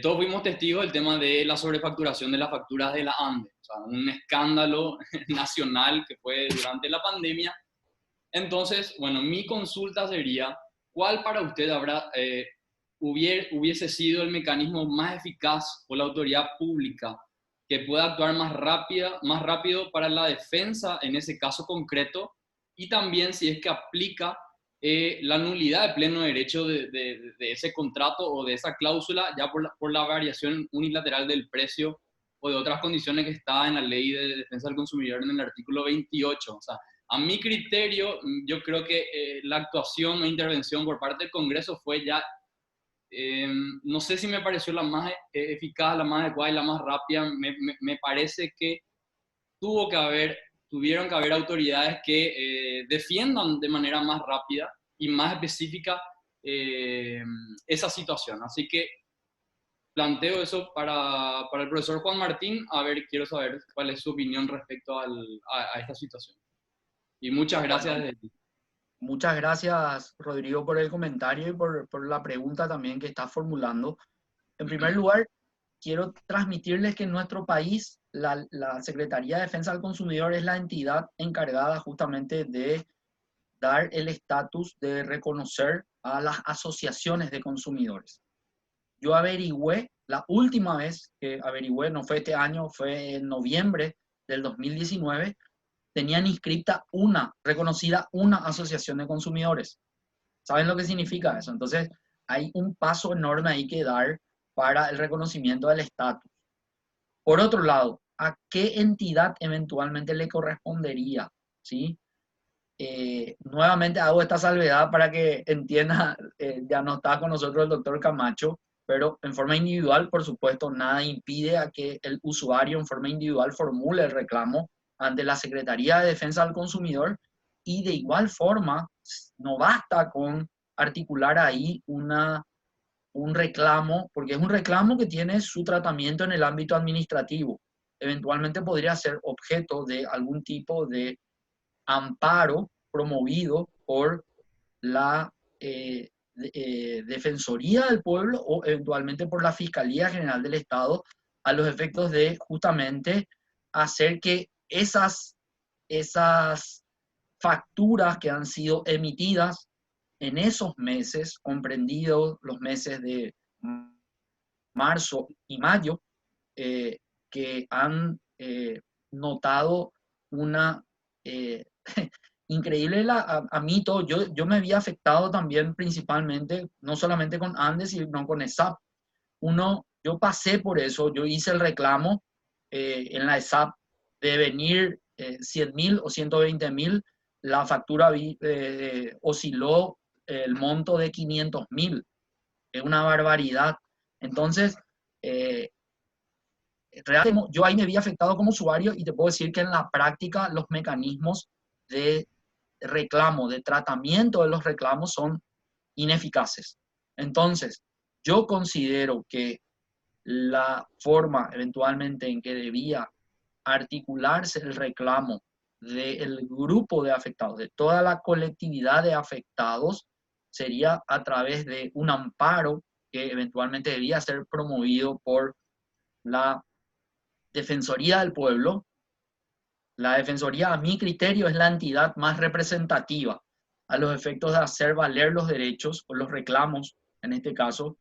Todos fuimos testigos del tema de la sobrefacturación de las facturas de la ANDE, o sea, un escándalo nacional que fue durante la pandemia. Entonces, bueno, mi consulta sería, ¿cuál para usted hubiese sido el mecanismo más eficaz por la autoridad pública que pueda actuar más rápido para la defensa en ese caso concreto? Y también si es que aplica la nulidad de pleno derecho de ese contrato o de esa cláusula ya por la variación unilateral del precio o de otras condiciones que está en la Ley de Defensa del Consumidor en el artículo 28. O sea, a mi criterio, yo creo que la actuación o intervención por parte del Congreso fue ya, no sé si me pareció la más eficaz, la más adecuada y la más rápida. Me parece que tuvieron que haber autoridades que defiendan de manera más rápida y más específica esa situación. Así que planteo eso para el profesor Juan Martín. A ver, quiero saber cuál es su opinión respecto a esta situación. Y muchas gracias. Muchas gracias, Rodrigo, por el comentario y por la pregunta también que estás formulando. En primer lugar, quiero transmitirles que en nuestro país la Secretaría de Defensa del Consumidor es la entidad encargada justamente de dar el estatus de reconocer a las asociaciones de consumidores. Yo averigüé, la última vez que averigüé, no fue este año, fue en noviembre del 2019, tenían inscrita reconocida una asociación de consumidores. ¿Saben lo que significa eso? Entonces, hay un paso enorme ahí que dar para el reconocimiento del estatus. Por otro lado, ¿a qué entidad eventualmente le correspondería? ¿Sí? Nuevamente hago esta salvedad para que entienda, ya no está con nosotros el doctor Camacho, pero en forma individual, por supuesto, nada impide a que el usuario en forma individual formule el reclamo ante la Secretaría de Defensa del Consumidor, y de igual forma no basta con articular ahí un reclamo, porque es un reclamo que tiene su tratamiento en el ámbito administrativo. Eventualmente podría ser objeto de algún tipo de amparo promovido por la Defensoría del Pueblo o eventualmente por la Fiscalía General del Estado, a los efectos de justamente hacer que esas facturas que han sido emitidas en esos meses, comprendidos los meses de marzo y mayo, que han notado una increíble, a mí todo, yo me había afectado también principalmente, no solamente con Andes, sino con ESAP. Yo pasé por eso, yo hice el reclamo en la ESAP de venir 100.000 o 120.000, la factura osciló el monto de 500.000, es una barbaridad. Entonces, realmente yo ahí me vi afectado como usuario y te puedo decir que en la práctica los mecanismos de reclamo, de tratamiento de los reclamos son ineficaces. Entonces, yo considero que la forma eventualmente en que debía articularse el reclamo del grupo de afectados, de toda la colectividad de afectados, sería a través de un amparo que eventualmente debía ser promovido por la Defensoría del Pueblo, La Defensoría, a mi criterio, es la entidad más representativa a los efectos de hacer valer los derechos o los reclamos, en este caso,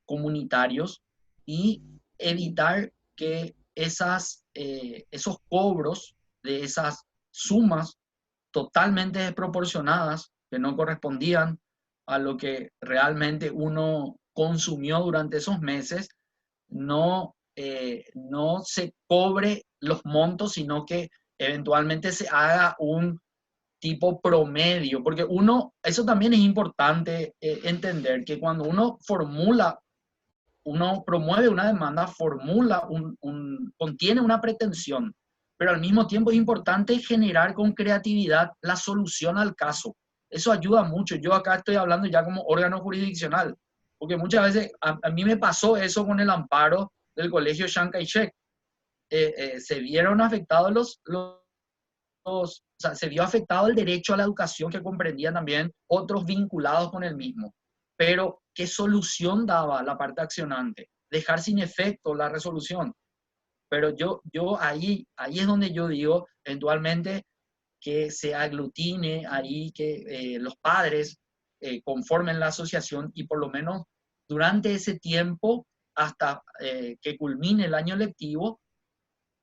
comunitarios, y evitar que esos cobros de esas sumas totalmente desproporcionadas que no correspondían a lo que realmente uno consumió durante esos meses, no se cobre los montos, sino que eventualmente se haga un tipo promedio, porque eso también es importante entender, que cuando uno promueve una demanda, contiene una pretensión, pero al mismo tiempo es importante generar con creatividad la solución al caso. Eso ayuda mucho. Yo acá estoy hablando ya como órgano jurisdiccional, porque muchas veces a mí me pasó eso con el amparo del colegio Chiang Kai-shek. Se vieron afectados o sea, se vio afectado el derecho a la educación, que comprendía también otros vinculados con el mismo. Pero, ¿qué solución daba la parte accionante? Dejar sin efecto la resolución. Pero ahí es donde yo digo, eventualmente, que se aglutine ahí, que los padres conformen la asociación y por lo menos durante ese tiempo, hasta que culmine el año lectivo,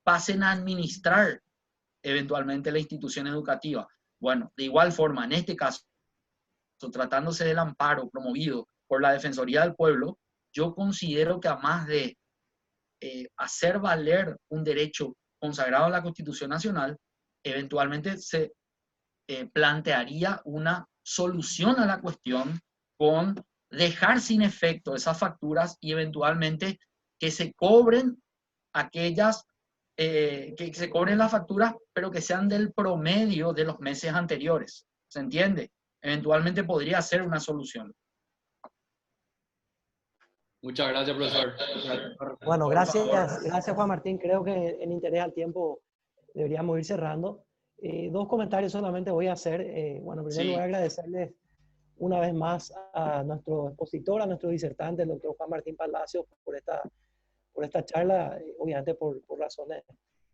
pasen a administrar eventualmente la institución educativa. Bueno, de igual forma, en este caso, tratándose del amparo promovido por la Defensoría del Pueblo, yo considero que además de hacer valer un derecho consagrado en la Constitución Nacional, eventualmente se plantearía una solución a la cuestión con dejar sin efecto esas facturas y eventualmente que se cobren que se cobren las facturas, pero que sean del promedio de los meses anteriores. ¿Se entiende? Eventualmente podría ser una solución. Muchas gracias, profesor. Bueno, gracias Juan Martín. Creo que en interés al tiempo deberíamos ir cerrando. 2 comentarios solamente voy a hacer. Bueno, en primer lugar, agradecerles una vez más a nuestro expositor, a nuestro disertante, el doctor Juan Martín Palacios, por esta charla. Obviamente por razones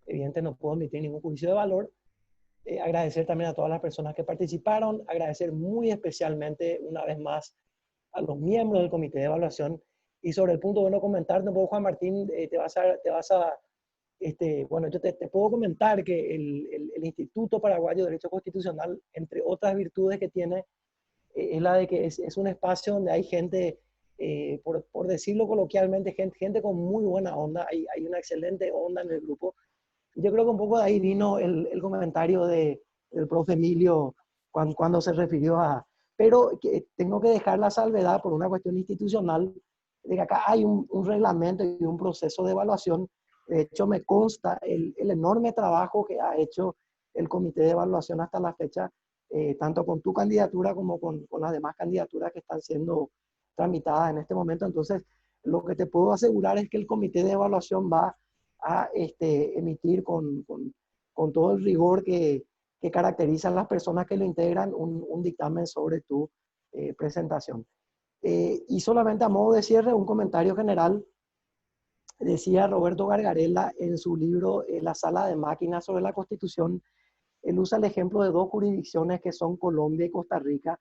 evidentes no puedo emitir ningún juicio de valor. Agradecer también a todas las personas que participaron, agradecer muy especialmente una vez más a los miembros del comité de evaluación. Y sobre el punto, bueno, comentar, Juan Martín, bueno, yo te puedo comentar que el Instituto Paraguayo de Derecho Constitucional, entre otras virtudes que tiene, es la de que es un espacio donde hay gente, por decirlo coloquialmente, gente con muy buena onda, hay una excelente onda en el grupo. Yo creo que un poco de ahí vino el comentario del profe Emilio cuando se refirió a... Pero que tengo que dejar la salvedad por una cuestión institucional, de que acá hay un reglamento y un proceso de evaluación. De hecho, me consta el enorme trabajo que ha hecho el comité de evaluación hasta la fecha, tanto con tu candidatura como con las demás candidaturas que están siendo tramitadas en este momento. Entonces, lo que te puedo asegurar es que el comité de evaluación va a emitir con todo el rigor que caracteriza a las personas que lo integran un dictamen sobre tu presentación. Y solamente a modo de cierre, un comentario general. Decía Roberto Gargarella en su libro La Sala de Máquinas sobre la Constitución, él usa el ejemplo de 2 jurisdicciones que son Colombia y Costa Rica,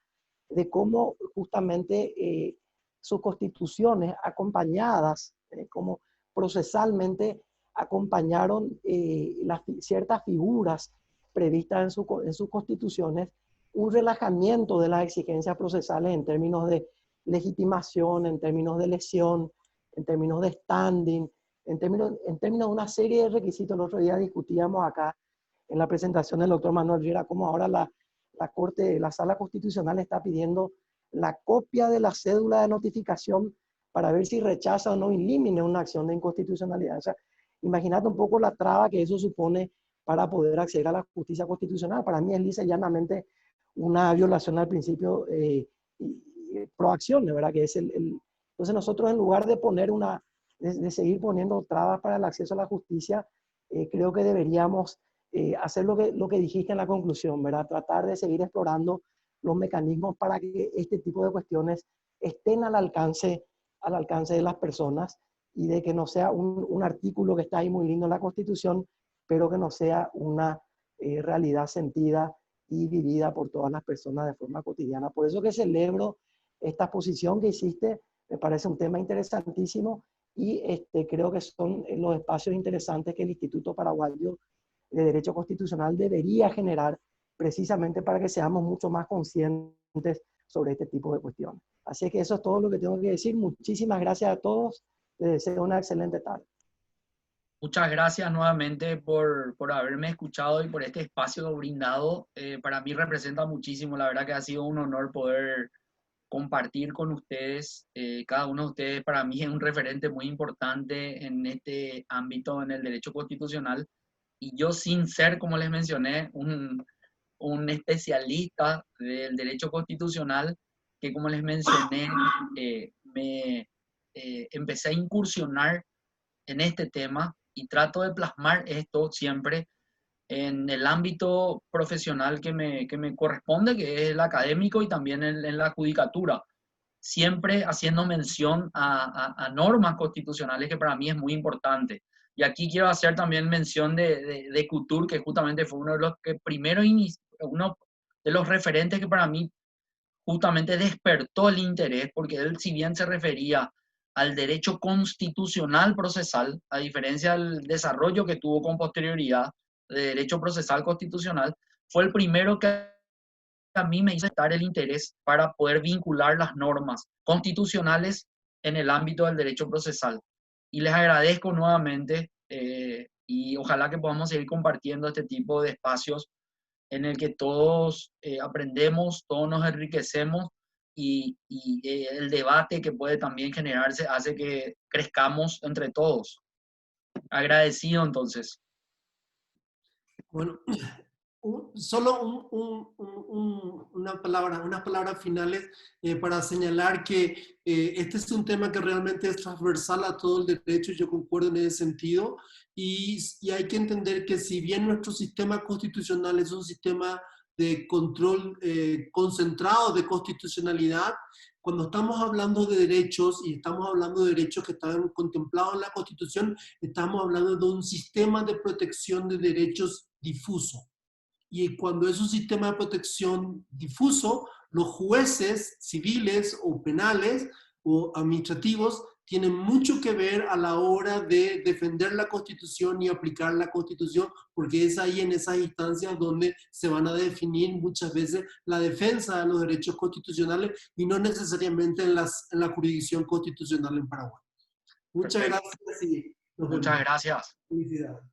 de cómo justamente sus constituciones acompañadas, como procesalmente acompañaron ciertas figuras previstas en sus constituciones, un relajamiento de las exigencias procesales en términos de legitimación, en términos de lesión, en términos de standing, en términos de una serie de requisitos. El otro día discutíamos acá en la presentación del doctor Manuel Riera cómo ahora la Sala Constitucional está pidiendo la copia de la cédula de notificación para ver si rechaza o no elimine una acción de inconstitucionalidad. O sea, imagínate un poco la traba que eso supone para poder acceder a la justicia constitucional. Para mí es lisa y llanamente una violación al principio proacción, de verdad que es Entonces nosotros, en lugar de de seguir poniendo trabas para el acceso a la justicia, creo que deberíamos hacer lo que dijiste en la conclusión, ¿verdad? Tratar de seguir explorando los mecanismos para que este tipo de cuestiones estén al alcance de las personas y de que no sea un artículo que está ahí muy lindo en la Constitución, pero que no sea una realidad sentida y vivida por todas las personas de forma cotidiana. Por eso que celebro esta exposición que hiciste, me parece un tema interesantísimo y creo que son los espacios interesantes que el Instituto Paraguayo de Derecho Constitucional debería generar precisamente para que seamos mucho más conscientes sobre este tipo de cuestiones. Así que eso es todo lo que tengo que decir. Muchísimas gracias a todos. Les deseo una excelente tarde. Muchas gracias nuevamente por haberme escuchado y por este espacio brindado. Para mí representa muchísimo. La verdad que ha sido un honor poder compartir con ustedes. Cada uno de ustedes para mí es un referente muy importante en este ámbito, en el derecho constitucional. Y yo, sin ser, como les mencioné, un especialista del derecho constitucional, que como les mencioné, me empecé a incursionar en este tema y trato de plasmar esto siempre en el ámbito profesional que me corresponde, que es el académico y también en la judicatura, siempre haciendo mención a normas constitucionales que para mí es muy importante. Y aquí quiero hacer también mención de Couture, que justamente fue uno de los que primero uno de los referentes que para mí justamente despertó el interés, porque él, si bien se refería al derecho constitucional procesal, a diferencia del desarrollo que tuvo con posterioridad de derecho procesal constitucional, fue el primero que a mí me hizo estar el interés para poder vincular las normas constitucionales en el ámbito del derecho procesal. Y les agradezco nuevamente y ojalá que podamos seguir compartiendo este tipo de espacios en el que todos aprendemos, todos nos enriquecemos y el debate que puede también generarse hace que crezcamos entre todos. Agradecido entonces. Bueno, solo unas palabras finales para señalar que este es un tema que realmente es transversal a todo el derecho, yo concuerdo en ese sentido, y hay que entender que si bien nuestro sistema constitucional es un sistema de control concentrado de constitucionalidad, cuando estamos hablando de derechos y estamos hablando de derechos que están contemplados en la Constitución, estamos hablando de un sistema de protección de derechos difuso. Y cuando es un sistema de protección difuso, los jueces civiles o penales o administrativos tienen mucho que ver a la hora de defender la Constitución y aplicar la Constitución, porque es ahí en esas instancias donde se van a definir muchas veces la defensa de los derechos constitucionales y no necesariamente en la jurisdicción constitucional en Paraguay. Muchas Perfecto. gracias y nos vemos. Muchas gracias. Felicidades.